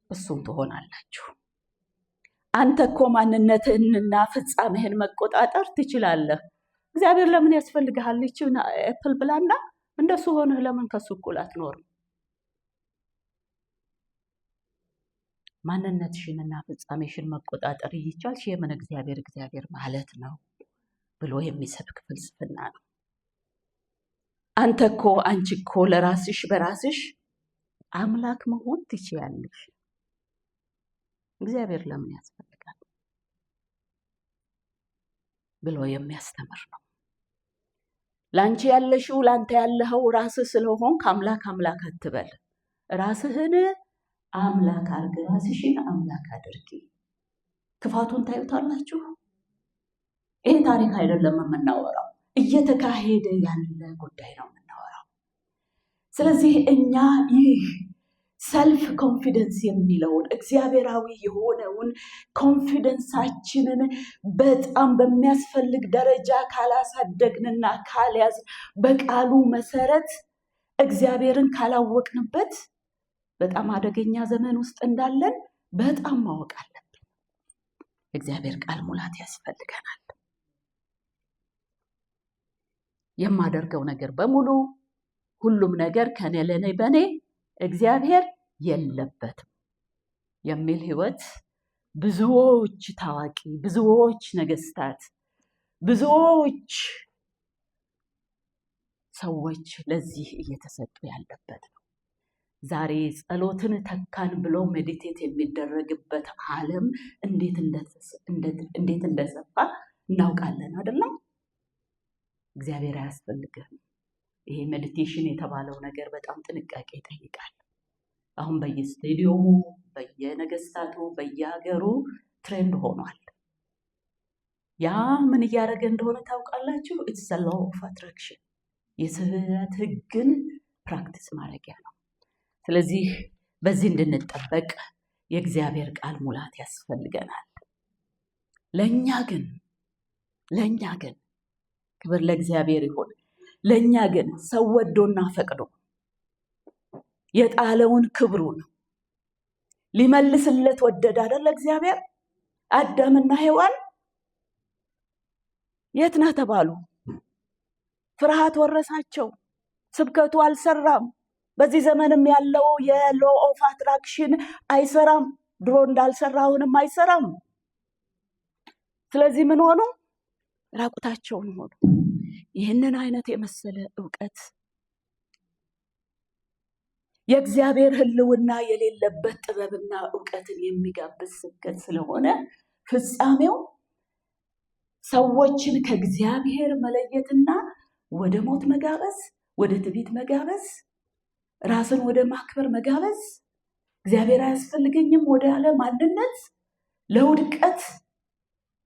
እሱም ትሆናላችሁ። አንተ እኮ ማንነትህንና ፍጻሜህን መቆጣጠር ትችላለህ። እግዚአብሔር ለምን ያስፈልግሃል? ይህችን ኤፕል ብላና እንደሱ ሆነህ ለምን ከሱ እኩል አትኖርም? ማንነትሽንና ፍጻሜሽን መቆጣጠር እየቻልሽ የምን እግዚአብሔር ማለት ነው ብሎ የሚሰብክ ፍልስፍና ነው። አንተ እኮ አንቺ እኮ ለራስሽ በራስሽ አምላክ መሆን ትችያለሽ። እግዚአብሔር ለምን ያስፈልጋል ብሎ የሚያስተምር ነው። ላንቺ ያለሽው ላንተ ያለኸው ራስህ ስለሆንክ አምላክ አትበል። ራስህን አምላክ አድርግ፣ ራስሽን አምላክ አድርጊ። ክፋቱን ታዩታላችሁ። ይሄ ታሪክ አይደለም የምናወራው፣ እየተካሄደ ያለ ጉዳይ ነው የምናወራው። ስለዚህ እኛ ይህ ሰልፍ ኮንፊደንስ የሚለውን እግዚአብሔራዊ የሆነውን ኮንፊደንሳችንን በጣም በሚያስፈልግ ደረጃ ካላሳደግንና ካልያዝ በቃሉ መሰረት እግዚአብሔርን ካላወቅንበት በጣም አደገኛ ዘመን ውስጥ እንዳለን በጣም ማወቅ አለብን። እግዚአብሔር ቃል ሙላት ያስፈልገናል። የማደርገው ነገር በሙሉ ሁሉም ነገር ከኔ ለኔ በኔ እግዚአብሔር የለበትም የሚል ህይወት ብዙዎች ታዋቂ፣ ብዙዎች ነገስታት፣ ብዙዎች ሰዎች ለዚህ እየተሰጡ ያለበት ነው። ዛሬ ጸሎትን ተካን ብሎ ሜዲቴት የሚደረግበት ዓለም እንዴት እንደሰፋ እናውቃለን አይደለም? እግዚአብሔር አያስፈልግም። ይሄ ሜዲቴሽን የተባለው ነገር በጣም ጥንቃቄ ይጠይቃል። አሁን በየስቴዲየሙ፣ በየነገስታቱ፣ በየሀገሩ ትሬንድ ሆኗል። ያ ምን እያደረገ እንደሆነ ታውቃላችሁ? ኢትስ ዘ ሎው ኦፍ አትራክሽን፣ የስበት ህግን ፕራክቲስ ማድረጊያ ነው። ስለዚህ በዚህ እንድንጠበቅ የእግዚአብሔር ቃል ሙላት ያስፈልገናል። ለእኛ ግን ክብር ለእግዚአብሔር ይሁን። ለእኛ ግን ሰው ወዶና ፈቅዶ የጣለውን ክብሩን ሊመልስለት ወደደ አይደል? እግዚአብሔር አዳምና ሔዋን የት ነህ ተባሉ። ፍርሃት ወረሳቸው። ስብከቱ አልሰራም። በዚህ ዘመንም ያለው የሎ ኦፍ አትራክሽን አይሰራም። ድሮ እንዳልሰራ አሁንም አይሰራም። ስለዚህ ምን ሆኑ? ራቁታቸውን ሆኑ። ይህንን አይነት የመሰለ ዕውቀት የእግዚአብሔር ህልውና የሌለበት ጥበብና ዕውቀትን የሚጋብዝ ስብከት ስለሆነ ፍጻሜው ሰዎችን ከእግዚአብሔር መለየትና ወደ ሞት መጋበዝ፣ ወደ ትዕቢት መጋበዝ፣ ራስን ወደ ማክበር መጋበዝ፣ እግዚአብሔር አያስፈልገኝም ወደ ያለ ማንነት ለውድቀት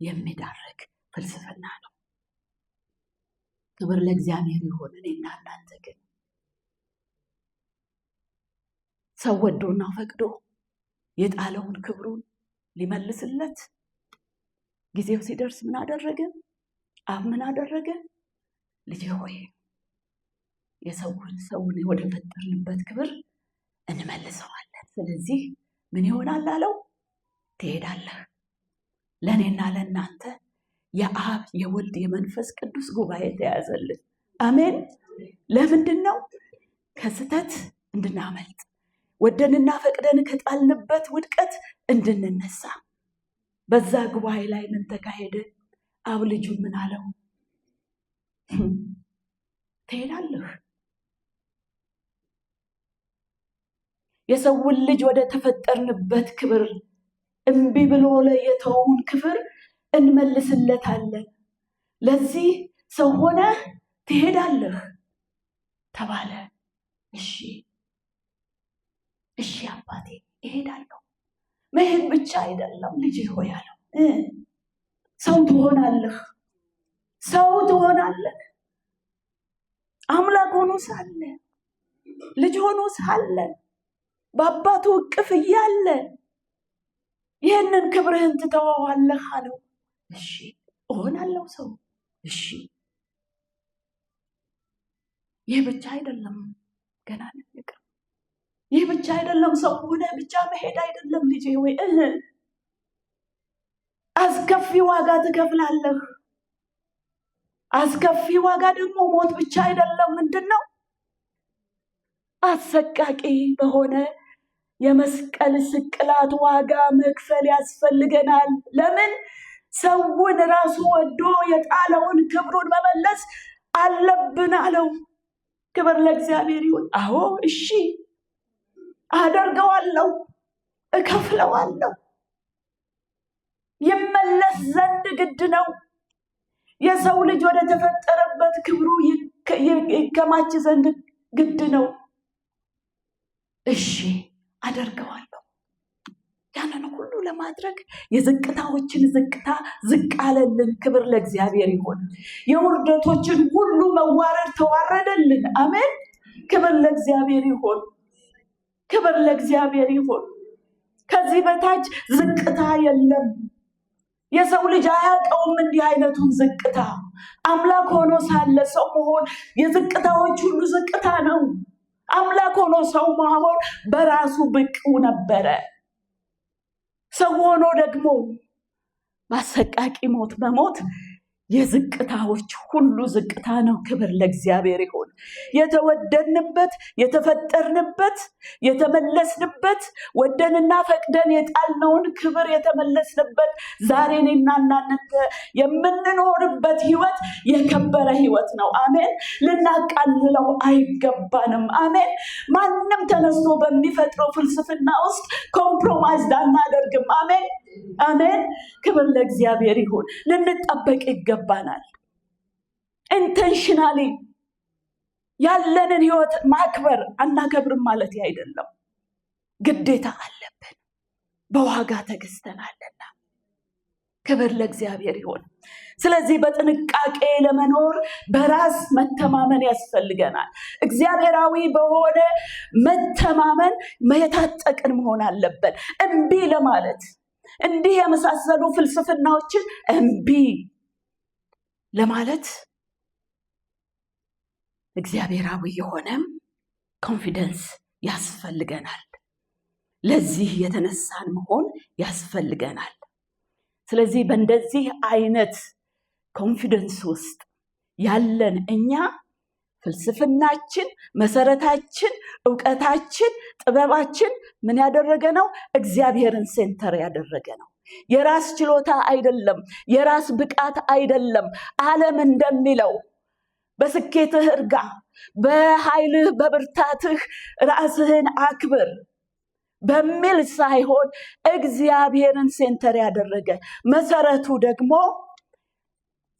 የሚዳርግ ፍልስፍና ነው። ክብር ለእግዚአብሔር ይሁን። እኔና እናንተ ግን ሰው ወዶና ፈቅዶ የጣለውን ክብሩን ሊመልስለት ጊዜው ሲደርስ ምን አደረገ? አብ ምን አደረገ? ልጄ ሆይ ሰውን ወደ ፈጠርንበት ክብር እንመልሰዋለን። ስለዚህ ምን ይሆናል አለው? ትሄዳለህ። ለእኔና ለእናንተ የአብ የወልድ የመንፈስ ቅዱስ ጉባኤ ተያዘልን። አሜን። ለምንድን ነው? ከስተት እንድናመልጥ፣ ወደንና ፈቅደን ከጣልንበት ውድቀት እንድንነሳ። በዛ ጉባኤ ላይ ምን ተካሄደ? አብ ልጁን ምን አለው? ትሄዳለህ። የሰውን ልጅ ወደ ተፈጠርንበት ክብር እምቢ ብሎ የተወውን ክብር እንመልስለታለን። ለዚህ ሰው ሆነ ትሄዳለህ ተባለ። እሺ አባቴ እሄዳለሁ። መሄድ ብቻ አይደለም ልጅ ሆይ አለው፣ ሰው ትሆናለህ። አምላክ ሆኖ ሳለ፣ ልጅ ሆኖ ሳለ፣ በአባቱ እቅፍ እያለ ይህንን ክብርህን ትተዋዋለህ አለው። እሺ እሆናለሁ ሰው። እሺ ይህ ብቻ አይደለም፣ ገና ንቅር። ይህ ብቻ አይደለም፣ ሰው ሆነ ብቻ መሄድ አይደለም ልጄ ወይ፣ አስከፊ ዋጋ ትከፍላለህ። አስከፊ ዋጋ ደግሞ ሞት ብቻ አይደለም። ምንድን ነው? አሰቃቂ በሆነ የመስቀል ስቅላት ዋጋ መክፈል ያስፈልገናል። ለምን? ሰውን ራሱ ወዶ የጣለውን ክብሩን መመለስ አለብን አለው። ክብር ለእግዚአብሔር ይሁን። አዎ እሺ አደርገዋለሁ፣ እከፍለዋለሁ። ይመለስ ዘንድ ግድ ነው። የሰው ልጅ ወደ ተፈጠረበት ክብሩ ይከማች ዘንድ ግድ ነው። እሺ አደርገዋለሁ። ያንን ሁሉ ለማድረግ የዝቅታዎችን ዝቅታ ዝቅ አለልን። ክብር ለእግዚአብሔር ይሁን። የውርደቶችን ሁሉ መዋረድ ተዋረደልን። አሜን። ክብር ለእግዚአብሔር ይሁን። ክብር ለእግዚአብሔር ይሁን። ከዚህ በታች ዝቅታ የለም። የሰው ልጅ አያውቀውም እንዲህ አይነቱን ዝቅታ። አምላክ ሆኖ ሳለ ሰው መሆን የዝቅታዎች ሁሉ ዝቅታ ነው። አምላክ ሆኖ ሰው መሆን በራሱ ብቁ ነበረ። ሰው ሆኖ ደግሞ በአሰቃቂ ሞት መሞት የዝቅታዎች ሁሉ ዝቅታ ነው። ክብር ለእግዚአብሔር ይሁን። የተወደድንበት፣ የተፈጠርንበት፣ የተመለስንበት፣ ወደንና ፈቅደን የጣልነውን ክብር የተመለስንበት፣ ዛሬ እኔና እናንተ የምንኖርበት ህይወት የከበረ ህይወት ነው። አሜን። ልናቃልለው አይገባንም። አሜን። ማንም ተነስቶ በሚፈጥረው ፍልስፍና ውስጥ ኮምፕሮማይዝ አናደርግም። አሜን አሜን። ክብር ለእግዚአብሔር ይሁን። ልንጠበቅ ይገባናል። ኢንቴንሽናሊ ያለንን ህይወት ማክበር አናከብርም ማለት አይደለም። ግዴታ አለብን፣ በዋጋ ተገዝተናልና። ክብር ለእግዚአብሔር ይሁን። ስለዚህ በጥንቃቄ ለመኖር በራስ መተማመን ያስፈልገናል። እግዚአብሔራዊ በሆነ መተማመን የታጠቅን መሆን አለብን። እምቢ ለማለት እንዲህ የመሳሰሉ ፍልስፍናዎችን እምቢ ለማለት እግዚአብሔራዊ የሆነም ኮንፊደንስ ያስፈልገናል። ለዚህ የተነሳን መሆን ያስፈልገናል። ስለዚህ በእንደዚህ አይነት ኮንፊደንስ ውስጥ ያለን እኛ ፍልስፍናችን፣ መሰረታችን፣ ዕውቀታችን፣ ጥበባችን ምን ያደረገ ነው? እግዚአብሔርን ሴንተር ያደረገ ነው። የራስ ችሎታ አይደለም፣ የራስ ብቃት አይደለም። ዓለም እንደሚለው በስኬትህ እርጋ፣ በኃይልህ በብርታትህ ራስህን አክብር በሚል ሳይሆን እግዚአብሔርን ሴንተር ያደረገ መሰረቱ ደግሞ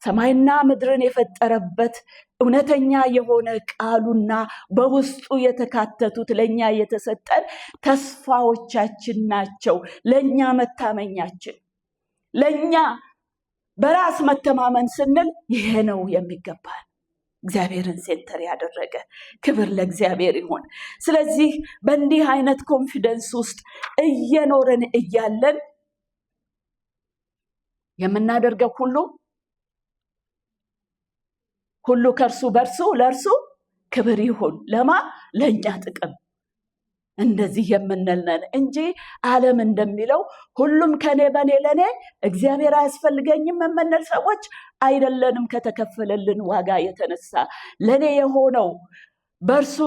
ሰማይና ምድርን የፈጠረበት እውነተኛ የሆነ ቃሉና በውስጡ የተካተቱት ለኛ የተሰጠን ተስፋዎቻችን ናቸው። ለኛ መታመኛችን፣ ለኛ በራስ መተማመን ስንል ይሄ ነው የሚገባን። እግዚአብሔርን ሴንተር ያደረገ። ክብር ለእግዚአብሔር ይሁን። ስለዚህ በእንዲህ አይነት ኮንፊደንስ ውስጥ እየኖረን እያለን የምናደርገው ሁሉ ከእርሱ በእርሱ ለእርሱ ክብር ይሁን። ለማ ለእኛ ጥቅም እንደዚህ የምንልነን እንጂ ዓለም እንደሚለው ሁሉም ከኔ በኔ ለኔ እግዚአብሔር አያስፈልገኝም የምንል ሰዎች አይደለንም። ከተከፈለልን ዋጋ የተነሳ ለኔ የሆነው በእርሱ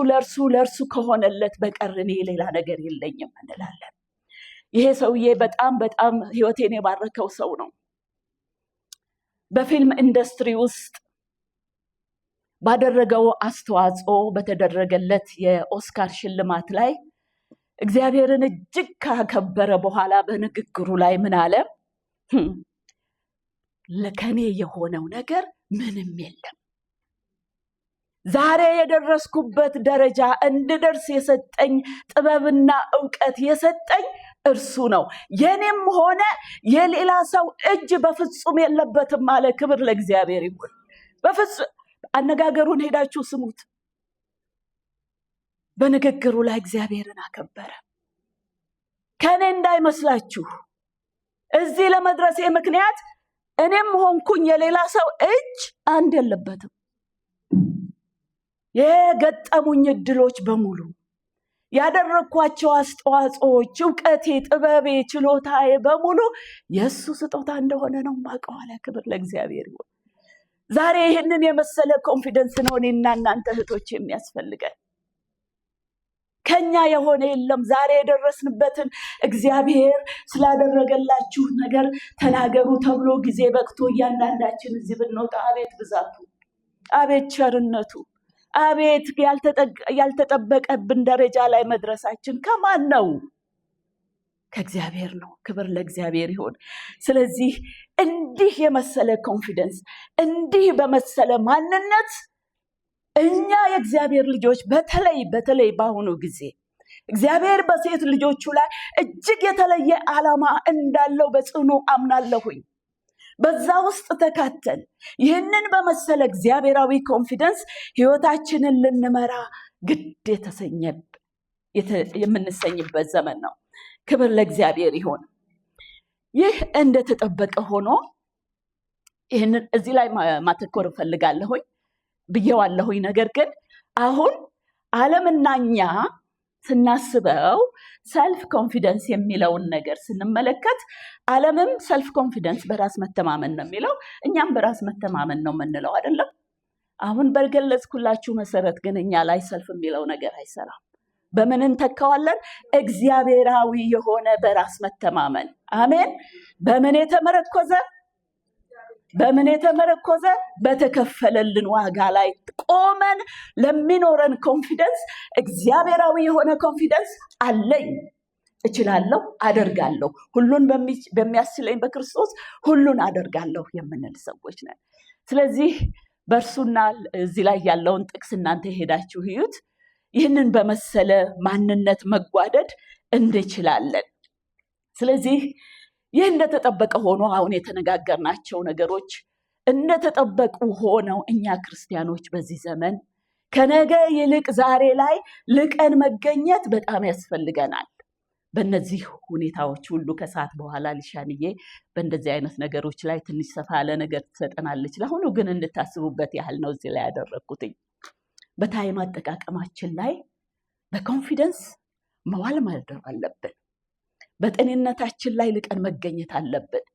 ለእርሱ ከሆነለት በቀር እኔ ሌላ ነገር የለኝም እንላለን። ይሄ ሰውዬ በጣም በጣም ህይወቴን የባረከው ሰው ነው። በፊልም ኢንዱስትሪ ውስጥ ባደረገው አስተዋጽኦ በተደረገለት የኦስካር ሽልማት ላይ እግዚአብሔርን እጅግ ካከበረ በኋላ በንግግሩ ላይ ምን አለ? ለከኔ የሆነው ነገር ምንም የለም። ዛሬ የደረስኩበት ደረጃ እንድደርስ የሰጠኝ ጥበብና ዕውቀት የሰጠኝ እርሱ ነው። የኔም ሆነ የሌላ ሰው እጅ በፍጹም የለበትም አለ። ክብር ለእግዚአብሔር ይሁን። በፍጹም አነጋገሩን ሄዳችሁ ስሙት። በንግግሩ ላይ እግዚአብሔርን አከበረ። ከኔ እንዳይመስላችሁ እዚህ ለመድረሴ ምክንያት እኔም ሆንኩኝ የሌላ ሰው እጅ አንድ የለበትም። የገጠሙኝ እድሎች በሙሉ ያደረኳቸው አስተዋጽኦዎች፣ ዕውቀቴ፣ ጥበቤ፣ ችሎታዬ በሙሉ የእሱ ስጦታ እንደሆነ ነው የማውቀው አለ። ክብር ለእግዚአብሔር ይሁን። ዛሬ ይህንን የመሰለ ኮንፊደንስ ነው እኔና እናንተ እህቶች የሚያስፈልገን። ከኛ የሆነ የለም። ዛሬ የደረስንበትን እግዚአብሔር ስላደረገላችሁ ነገር ተናገሩ ተብሎ ጊዜ በቅቶ እያንዳንዳችን እዚህ ብንወጣ አቤት ብዛቱ፣ አቤት ቸርነቱ፣ አቤት ያልተጠበቀብን ደረጃ ላይ መድረሳችን ከማን ነው? ከእግዚአብሔር ነው። ክብር ለእግዚአብሔር ይሁን። ስለዚህ እንዲህ የመሰለ ኮንፊደንስ፣ እንዲህ በመሰለ ማንነት እኛ የእግዚአብሔር ልጆች በተለይ በአሁኑ ጊዜ እግዚአብሔር በሴት ልጆቹ ላይ እጅግ የተለየ ዓላማ እንዳለው በጽኑ አምናለሁኝ። በዛ ውስጥ ተካተን ይህንን በመሰለ እግዚአብሔራዊ ኮንፊደንስ ህይወታችንን ልንመራ ግድ የተሰኘብን የምንሰኝበት ዘመን ነው። ክብር ለእግዚአብሔር ይሁን። ይህ እንደተጠበቀ ሆኖ ይህንን እዚህ ላይ ማተኮር እፈልጋለሁኝ ብዬዋለሁኝ። ነገር ግን አሁን ዓለምና እኛ ስናስበው ሰልፍ ኮንፊደንስ የሚለውን ነገር ስንመለከት ዓለምም ሰልፍ ኮንፊደንስ በራስ መተማመን ነው የሚለው፣ እኛም በራስ መተማመን ነው የምንለው አይደለም። አሁን በገለጽኩላችሁ መሰረት ግን እኛ ላይ ሰልፍ የሚለው ነገር አይሰራም። በምን እንተካዋለን? እግዚአብሔራዊ የሆነ በራስ መተማመን። አሜን። በምን የተመረኮዘ? በተከፈለልን ዋጋ ላይ ቆመን ለሚኖረን ኮንፊደንስ እግዚአብሔራዊ የሆነ ኮንፊደንስ አለኝ፣ እችላለሁ፣ አደርጋለሁ፣ ሁሉን በሚያስችለኝ በክርስቶስ ሁሉን አደርጋለሁ የምንል ሰዎች ነን። ስለዚህ በእርሱና እዚህ ላይ ያለውን ጥቅስ እናንተ ሄዳችሁ እዩት። ይህንን በመሰለ ማንነት መጓደድ እንችላለን። ስለዚህ ይህ እንደተጠበቀ ሆኖ አሁን የተነጋገርናቸው ነገሮች እንደተጠበቁ ሆነው እኛ ክርስቲያኖች በዚህ ዘመን ከነገ ይልቅ ዛሬ ላይ ልቀን መገኘት በጣም ያስፈልገናል። በእነዚህ ሁኔታዎች ሁሉ ከሰዓት በኋላ ልሻንዬ በእንደዚህ አይነት ነገሮች ላይ ትንሽ ሰፋ ያለ ነገር ትሰጠናለች። ለአሁኑ ግን እንድታስቡበት ያህል ነው እዚህ ላይ ያደረግኩትኝ። በታይም አጠቃቀማችን ላይ በኮንፊደንስ መዋል ማድረግ አለብን። በጤንነታችን ላይ ልቀን መገኘት አለብን።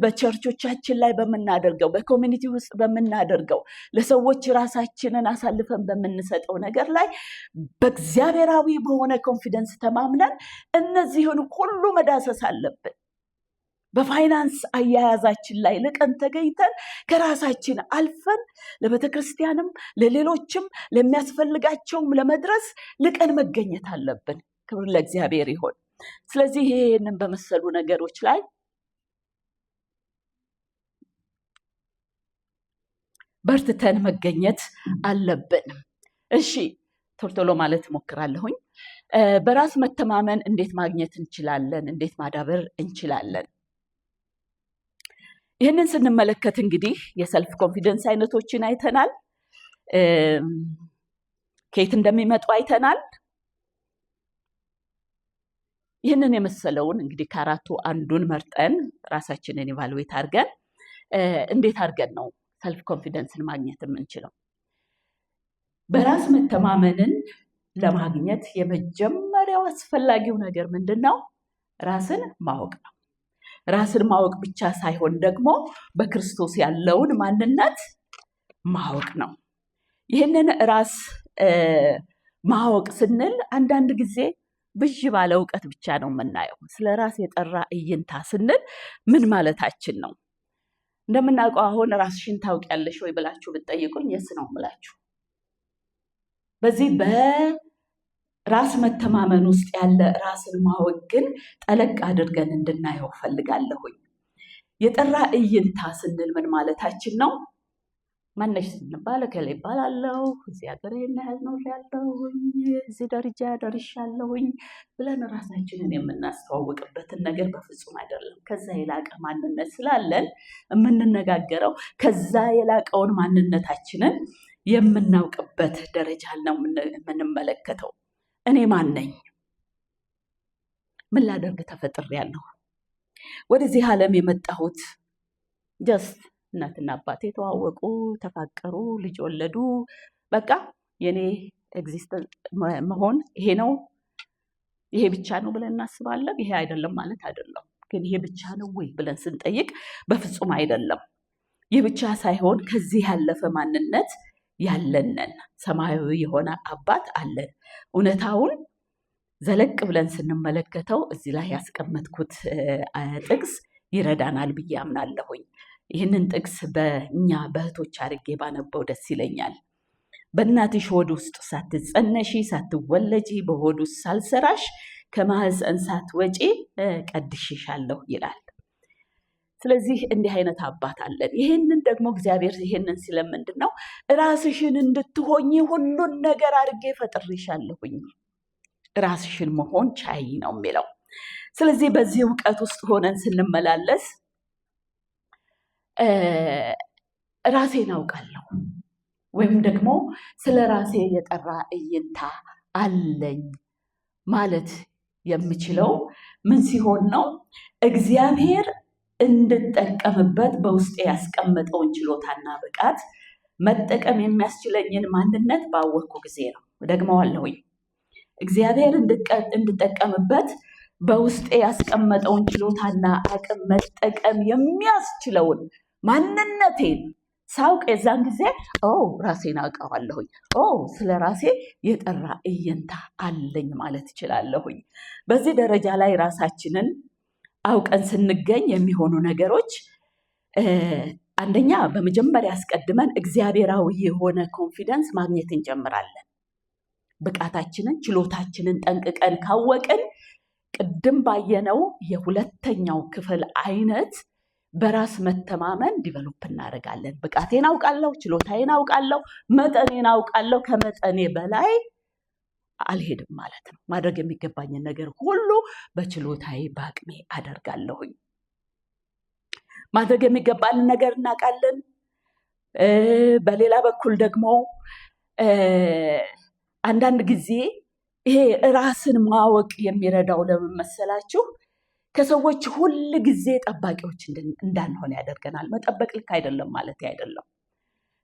በቸርቾቻችን ላይ በምናደርገው፣ በኮሚኒቲ ውስጥ በምናደርገው፣ ለሰዎች ራሳችንን አሳልፈን በምንሰጠው ነገር ላይ በእግዚአብሔራዊ በሆነ ኮንፊደንስ ተማምነን እነዚህን ሁሉ መዳሰስ አለብን። በፋይናንስ አያያዛችን ላይ ልቀን ተገኝተን ከራሳችን አልፈን ለቤተክርስቲያንም ለሌሎችም ለሚያስፈልጋቸውም ለመድረስ ልቀን መገኘት አለብን። ክብር ለእግዚአብሔር ይሁን። ስለዚህ ይህንን በመሰሉ ነገሮች ላይ በርትተን መገኘት አለብን። እሺ ቶሎ ማለት እሞክራለሁኝ። በራስ መተማመን እንዴት ማግኘት እንችላለን? እንዴት ማዳበር እንችላለን? ይህንን ስንመለከት እንግዲህ የሰልፍ ኮንፊደንስ አይነቶችን አይተናል። ከየት እንደሚመጡ አይተናል። ይህንን የመሰለውን እንግዲህ ከአራቱ አንዱን መርጠን ራሳችንን ኢቫሉዌት አድርገን እንዴት አድርገን ነው ሰልፍ ኮንፊደንስን ማግኘት የምንችለው? በራስ መተማመንን ለማግኘት የመጀመሪያው አስፈላጊው ነገር ምንድን ነው? ራስን ማወቅ ነው። ራስን ማወቅ ብቻ ሳይሆን ደግሞ በክርስቶስ ያለውን ማንነት ማወቅ ነው። ይህንን ራስ ማወቅ ስንል አንዳንድ ጊዜ ብዥ ባለ እውቀት ብቻ ነው የምናየው። ስለ ራስ የጠራ እይንታ ስንል ምን ማለታችን ነው? እንደምናውቀው አሁን ራስሽን ታውቂያለሽ ወይ ብላችሁ ብትጠይቁኝ የስ ነው የምላችሁ። በዚህ በራስ መተማመን ውስጥ ያለ ራስን ማወቅ ግን ጠለቅ አድርገን እንድናየው ፈልጋለሁኝ። የጠራ እይንታ ስንል ምን ማለታችን ነው? ማነሽ ስንባል ከላይ ይባላለሁ፣ እዚህ ሀገር ያህል ነው ያለሁኝ፣ እዚህ ደረጃ ደርሻለሁኝ ብለን ራሳችንን የምናስተዋውቅበትን ነገር በፍጹም አይደለም። ከዛ የላቀ ማንነት ስላለን የምንነጋገረው ከዛ የላቀውን ማንነታችንን የምናውቅበት ደረጃ ነው የምንመለከተው። እኔ ማን ነኝ? ምን ላደርግ ተፈጥሬያለሁ? ወደዚህ ዓለም የመጣሁት ጀስት እናትና አባቴ ተዋወቁ፣ ተፋቀሩ፣ ልጅ ወለዱ፣ በቃ የኔ ኤግዚስተንስ መሆን ይሄ ነው፣ ይሄ ብቻ ነው ብለን እናስባለን። ይሄ አይደለም ማለት አይደለም፣ ግን ይሄ ብቻ ነው ወይ ብለን ስንጠይቅ በፍጹም አይደለም። ይህ ብቻ ሳይሆን ከዚህ ያለፈ ማንነት ያለንን ሰማያዊ የሆነ አባት አለን። እውነታውን ዘለቅ ብለን ስንመለከተው እዚህ ላይ ያስቀመጥኩት ጥቅስ ይረዳናል ብዬ አምናለሁኝ። ይህንን ጥቅስ በእኛ በእህቶች አድርጌ ባነበው ደስ ይለኛል። በእናትሽ ሆድ ውስጥ ሳትጸነሺ ሳትወለጂ በሆድ ውስጥ ሳልሰራሽ ከማህፀን ሳትወጪ ቀድሼሻለሁ ይላል። ስለዚህ እንዲህ አይነት አባት አለን። ይህንን ደግሞ እግዚአብሔር ይህንን ስለምንድን ነው? ራስሽን እንድትሆኚ ሁሉን ነገር አድርጌ ፈጥሬሻለሁኝ፣ ራስሽን መሆን ቻይ ነው የሚለው። ስለዚህ በዚህ እውቀት ውስጥ ሆነን ስንመላለስ ራሴን አውቃለሁ ወይም ደግሞ ስለ ራሴ የጠራ እይንታ አለኝ ማለት የምችለው ምን ሲሆን ነው? እግዚአብሔር እንድጠቀምበት በውስጤ ያስቀመጠውን ችሎታና ብቃት መጠቀም የሚያስችለኝን ማንነት ባወቅኩ ጊዜ ነው። ደግመዋለሁኝ። እግዚአብሔር እንድጠቀምበት በውስጤ ያስቀመጠውን ችሎታና አቅም መጠቀም የሚያስችለውን ማንነቴን ሳውቅ የዛን ጊዜ ራሴን አውቀዋለሁኝ። ስለ ራሴ የጠራ እይንታ አለኝ ማለት እችላለሁኝ። በዚህ ደረጃ ላይ ራሳችንን አውቀን ስንገኝ የሚሆኑ ነገሮች አንደኛ፣ በመጀመሪያ አስቀድመን እግዚአብሔራዊ የሆነ ኮንፊደንስ ማግኘት እንጀምራለን። ብቃታችንን፣ ችሎታችንን ጠንቅቀን ካወቅን ቅድም ባየነው የሁለተኛው ክፍል አይነት በራስ መተማመን ዲቨሎፕ እናደርጋለን። ብቃቴን አውቃለሁ፣ ችሎታዬን አውቃለሁ፣ መጠኔን አውቃለሁ፣ ከመጠኔ በላይ አልሄድም ማለት ነው። ማድረግ የሚገባኝን ነገር ሁሉ በችሎታዬ በአቅሜ አደርጋለሁኝ። ማድረግ የሚገባንን ነገር እናውቃለን። በሌላ በኩል ደግሞ አንዳንድ ጊዜ ይሄ ራስን ማወቅ የሚረዳው ለምን መሰላችሁ? ከሰዎች ሁል ጊዜ ጠባቂዎች እንዳንሆን ያደርገናል። መጠበቅ ልክ አይደለም ማለት አይደለም።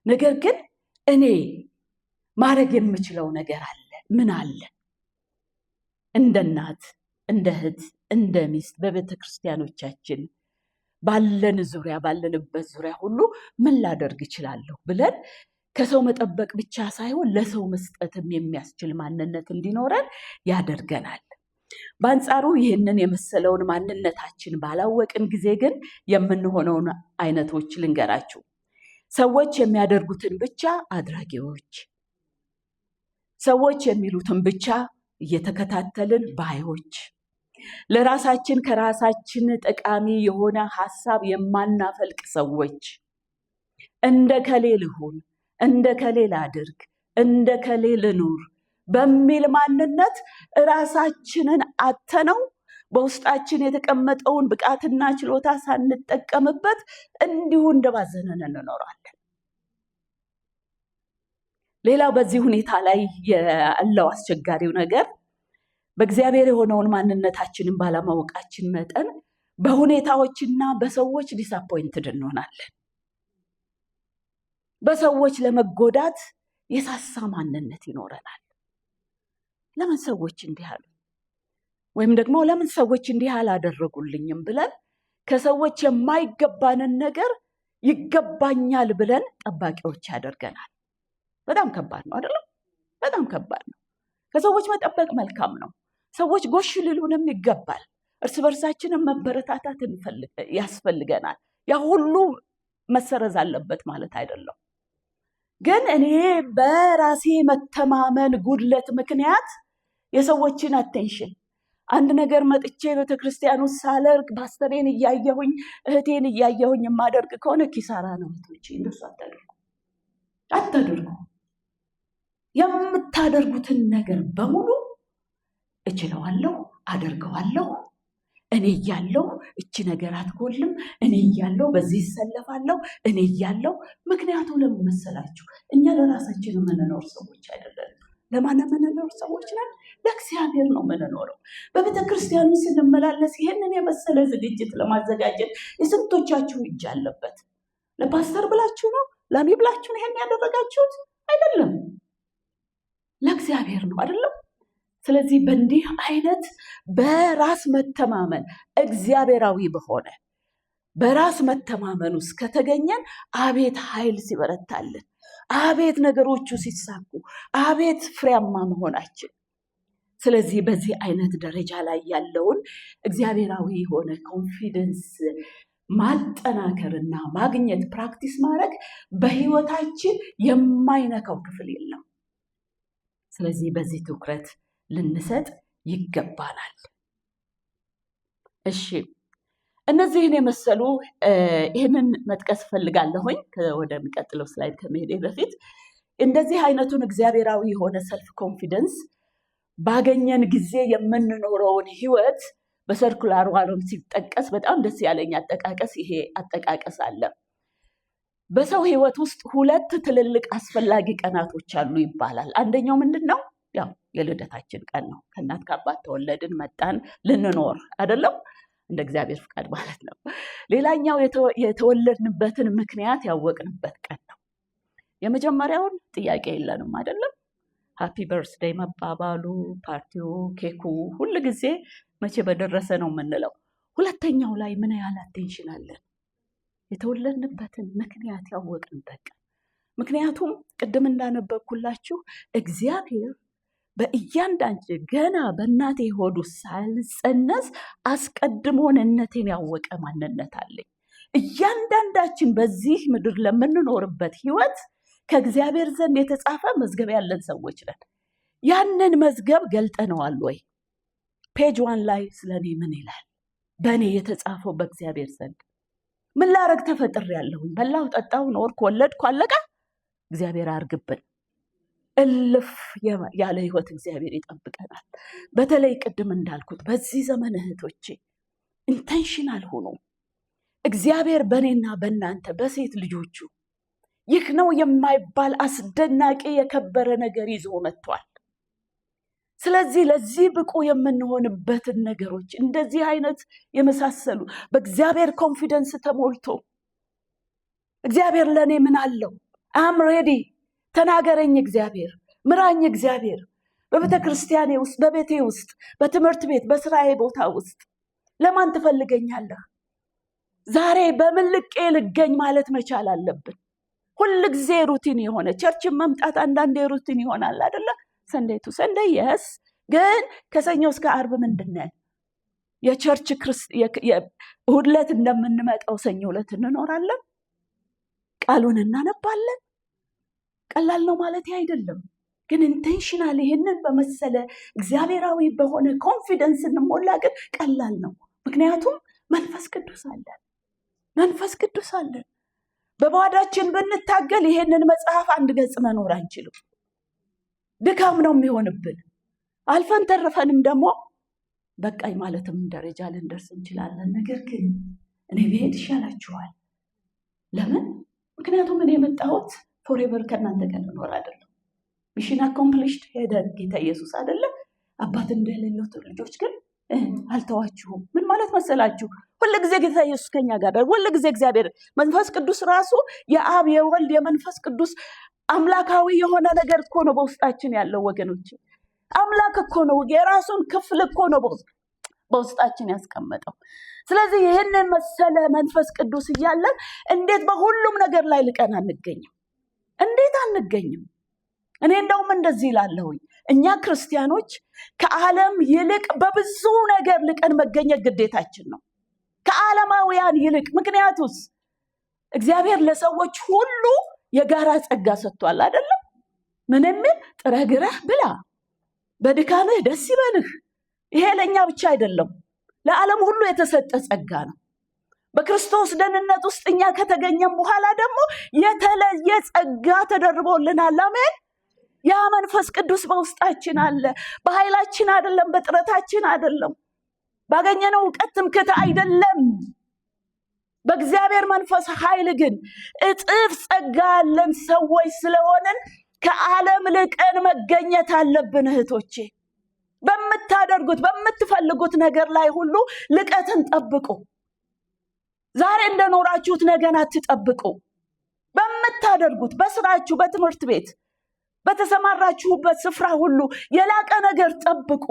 ነገር ግን እኔ ማድረግ የምችለው ነገር አለ። ምን አለ? እንደ እናት፣ እንደ እህት፣ እንደ ሚስት በቤተ ክርስቲያኖቻችን ባለንበት ዙሪያ ሁሉ ምን ላደርግ እችላለሁ ብለን ከሰው መጠበቅ ብቻ ሳይሆን ለሰው መስጠትም የሚያስችል ማንነት እንዲኖረን ያደርገናል። በአንጻሩ ይህንን የመሰለውን ማንነታችን ባላወቅን ጊዜ ግን የምንሆነውን አይነቶች ልንገራችሁ። ሰዎች የሚያደርጉትን ብቻ አድራጊዎች፣ ሰዎች የሚሉትን ብቻ እየተከታተልን ባዮች፣ ለራሳችን ከራሳችን ጠቃሚ የሆነ ሀሳብ የማናፈልቅ ሰዎች፣ እንደ ከሌ ልሁን፣ እንደ ከሌ ላድርግ፣ እንደ ከሌ ልኑር በሚል ማንነት ራሳችንን አተነው በውስጣችን የተቀመጠውን ብቃትና ችሎታ ሳንጠቀምበት እንዲሁ እንደባዘነን እንኖራለን። ሌላው በዚህ ሁኔታ ላይ ያለው አስቸጋሪው ነገር በእግዚአብሔር የሆነውን ማንነታችንን ባለማወቃችን መጠን በሁኔታዎችና በሰዎች ዲስአፖይንትድ እንሆናለን። በሰዎች ለመጎዳት የሳሳ ማንነት ይኖረናል። ለምን ሰዎች እንዲህ አሉ ወይም ደግሞ ለምን ሰዎች እንዲህ አላደረጉልኝም ብለን ከሰዎች የማይገባንን ነገር ይገባኛል ብለን ጠባቂዎች ያደርገናል። በጣም ከባድ ነው አይደለም? በጣም ከባድ ነው። ከሰዎች መጠበቅ መልካም ነው። ሰዎች ጎሽ ሊሉንም ይገባል። እርስ በርሳችንን መበረታታት ያስፈልገናል። ያ ሁሉ መሰረዝ አለበት ማለት አይደለም። ግን እኔ በራሴ መተማመን ጉድለት ምክንያት የሰዎችን አቴንሽን አንድ ነገር መጥቼ ቤተክርስቲያን ውስጥ ሳለርግ ፓስተሬን እያየሁኝ እህቴን እያየሁኝ የማደርግ ከሆነ ኪሳራ ነው። እህቶቼ እንደሱ አታድርጉ። የምታደርጉትን ነገር በሙሉ እችለዋለሁ፣ አደርገዋለሁ፣ እኔ እያለሁ እቺ ነገር አትጎልም፣ እኔ እያለሁ በዚህ ይሰለፋለሁ፣ እኔ እያለሁ። ምክንያቱም ለምን መሰላችሁ? እኛ ለራሳችን የምንኖር ሰዎች አይደለም። ለማን የምንኖር ሰዎች ነን? ለእግዚአብሔር ነው የምንኖረው። በቤተ ክርስቲያኑ ስንመላለስ ይህንን የመሰለ ዝግጅት ለማዘጋጀት የስንቶቻችሁ እጅ አለበት? ለፓስተር ብላችሁ ነው? ለኔ ብላችሁ ነው ይሄን ያደረጋችሁት? አይደለም፣ ለእግዚአብሔር ነው አይደለም? ስለዚህ በእንዲህ አይነት በራስ መተማመን እግዚአብሔራዊ በሆነ በራስ መተማመን ውስጥ ከተገኘን አቤት ኃይል ሲበረታልን፣ አቤት ነገሮቹ ሲሳኩ፣ አቤት ፍሬያማ መሆናችን። ስለዚህ በዚህ አይነት ደረጃ ላይ ያለውን እግዚአብሔራዊ የሆነ ኮንፊደንስ ማጠናከርና ማግኘት ፕራክቲስ ማድረግ በህይወታችን የማይነካው ክፍል የለም። ስለዚህ በዚህ ትኩረት ልንሰጥ ይገባናል። እሺ፣ እነዚህን የመሰሉ ይህንን መጥቀስ ፈልጋለሁኝ ወደሚቀጥለው ስላይድ ከመሄዴ በፊት። እንደዚህ አይነቱን እግዚአብሔራዊ የሆነ ሰልፍ ኮንፊደንስ ባገኘን ጊዜ የምንኖረውን ህይወት በሰርኩላር ዋኖም ሲጠቀስ በጣም ደስ ያለኝ አጠቃቀስ ይሄ አጠቃቀስ አለ። በሰው ህይወት ውስጥ ሁለት ትልልቅ አስፈላጊ ቀናቶች አሉ ይባላል። አንደኛው ምንድን ነው? ያው የልደታችን ቀን ነው። ከእናት ከአባት ተወለድን መጣን ልንኖር አይደለም፣ እንደ እግዚአብሔር ፍቃድ ማለት ነው። ሌላኛው የተወለድንበትን ምክንያት ያወቅንበት ቀን ነው። የመጀመሪያውን ጥያቄ የለንም አይደለም፣ ሃፒ በርዝዴይ መባባሉ፣ ፓርቲው፣ ኬኩ ሁሉ ጊዜ መቼ በደረሰ ነው የምንለው። ሁለተኛው ላይ ምን ያህል አቴንሽን አለን? የተወለድንበትን ምክንያት ያወቅንበት ቀን። ምክንያቱም ቅድም እንዳነበብኩላችሁ እግዚአብሔር በእያንዳንድ ገና በእናቴ ሆድ ውስጥ ሳልጸነስ አስቀድሞ እነቴን ያወቀ ማንነት አለኝ። እያንዳንዳችን በዚህ ምድር ለምንኖርበት ህይወት ከእግዚአብሔር ዘንድ የተጻፈ መዝገብ ያለን ሰዎች ነን። ያንን መዝገብ ገልጠነዋል ወይ? ፔጅ 1 ላይ ስለኔ ምን ይላል? በእኔ የተጻፈው በእግዚአብሔር ዘንድ ምን ላረግ ተፈጥሬያለሁኝ? በላሁ፣ ጠጣሁ፣ ኖርኩ፣ ወለድኩ፣ አለቀ። እግዚአብሔር አርግብን። እልፍ ያለ ህይወት እግዚአብሔር ይጠብቀናል። በተለይ ቅድም እንዳልኩት በዚህ ዘመን እህቶቼ ኢንቴንሽናል ሆኖ እግዚአብሔር በእኔና በእናንተ በሴት ልጆቹ ይህ ነው የማይባል አስደናቂ የከበረ ነገር ይዞ መጥቷል። ስለዚህ ለዚህ ብቁ የምንሆንበትን ነገሮች እንደዚህ አይነት የመሳሰሉ በእግዚአብሔር ኮንፊደንስ ተሞልቶ እግዚአብሔር ለእኔ ምን አለው? አም ሬዲ፣ ተናገረኝ እግዚአብሔር፣ ምራኝ እግዚአብሔር። በቤተ ክርስቲያኔ ውስጥ፣ በቤቴ ውስጥ፣ በትምህርት ቤት፣ በስራዬ ቦታ ውስጥ ለማን ትፈልገኛለህ? ዛሬ በምን ልቄ ልገኝ ማለት መቻል አለብን። ሁል ጊዜ ሩቲን የሆነ ቸርችን መምጣት አንዳንዴ ሩቲን ይሆናል አይደለ? ሰንዴይ ቱ ሰንዴይ የስ፣ ግን ከሰኞ እስከ ዓርብ ምንድነው የቸርች እሑድ ዕለት እንደምንመጣው ሰኞ ዕለት እንኖራለን፣ ቃሉን እናነባለን። ቀላል ነው ማለት አይደለም፣ ግን ኢንቴንሽናል ይሄንን በመሰለ እግዚአብሔራዊ በሆነ ኮንፊደንስ እንሞላ፣ ግን ቀላል ነው። ምክንያቱም መንፈስ ቅዱስ አለን፣ መንፈስ ቅዱስ አለን። በባዳችን ብንታገል ይሄንን መጽሐፍ አንድ ገጽ መኖር አንችልም። ድካም ነው የሚሆንብን። አልፈን ተረፈንም ደግሞ በቃኝ ማለትም ደረጃ ልንደርስ እንችላለን። ነገር ግን እኔ ብሄድ ይሻላችኋል። ለምን? ምክንያቱም እኔ የመጣሁት ፎሬቨር ከእናንተ ጋር ልኖር አይደለም። ሚሽን አኮምፕሊሽድ ሄደ ጌታ ኢየሱስ አይደለም። አባት እንደሌለው ልጆች ግን አልተዋችሁም። ምን ማለት መሰላችሁ? ሁልጊዜ ጌታ ኢየሱስ ከኛ ጋር፣ ሁልጊዜ እግዚአብሔር መንፈስ ቅዱስ ራሱ የአብ የወልድ የመንፈስ ቅዱስ አምላካዊ የሆነ ነገር እኮ ነው በውስጣችን ያለው ወገኖች። አምላክ እኮ ነው፣ የራሱን ክፍል እኮ ነው በውስጣችን ያስቀመጠው። ስለዚህ ይህንን መሰለ መንፈስ ቅዱስ እያለን እንዴት በሁሉም ነገር ላይ ልቀን አንገኝም? እንዴት አንገኝም? እኔ እንደውም እንደዚህ እላለሁኝ፣ እኛ ክርስቲያኖች ከዓለም ይልቅ በብዙ ነገር ልቀን መገኘት ግዴታችን ነው፣ ከዓለማውያን ይልቅ። ምክንያቱስ እግዚአብሔር ለሰዎች ሁሉ የጋራ ጸጋ ሰጥቷል አይደለም? ምን የሚል ጥረህ ግረህ ብላ፣ በድካምህ ደስ ይበልህ። ይሄ ለእኛ ብቻ አይደለም፣ ለዓለም ሁሉ የተሰጠ ጸጋ ነው። በክርስቶስ ደህንነት ውስጥ እኛ ከተገኘም በኋላ ደግሞ የተለየ ጸጋ ተደርቦልናል። አሜን። ያ መንፈስ ቅዱስ በውስጣችን አለ። በኃይላችን አይደለም፣ በጥረታችን አይደለም፣ ባገኘነው እውቀት ትምክህት አይደለም። በእግዚአብሔር መንፈስ ኃይል ግን እጥፍ ጸጋ ያለን ሰዎች ስለሆንን ከዓለም ልቀን መገኘት አለብን። እህቶቼ በምታደርጉት በምትፈልጉት ነገር ላይ ሁሉ ልቀትን ጠብቁ። ዛሬ እንደኖራችሁት ነገን አትጠብቁ። በምታደርጉት በስራችሁ፣ በትምህርት ቤት፣ በተሰማራችሁበት ስፍራ ሁሉ የላቀ ነገር ጠብቁ።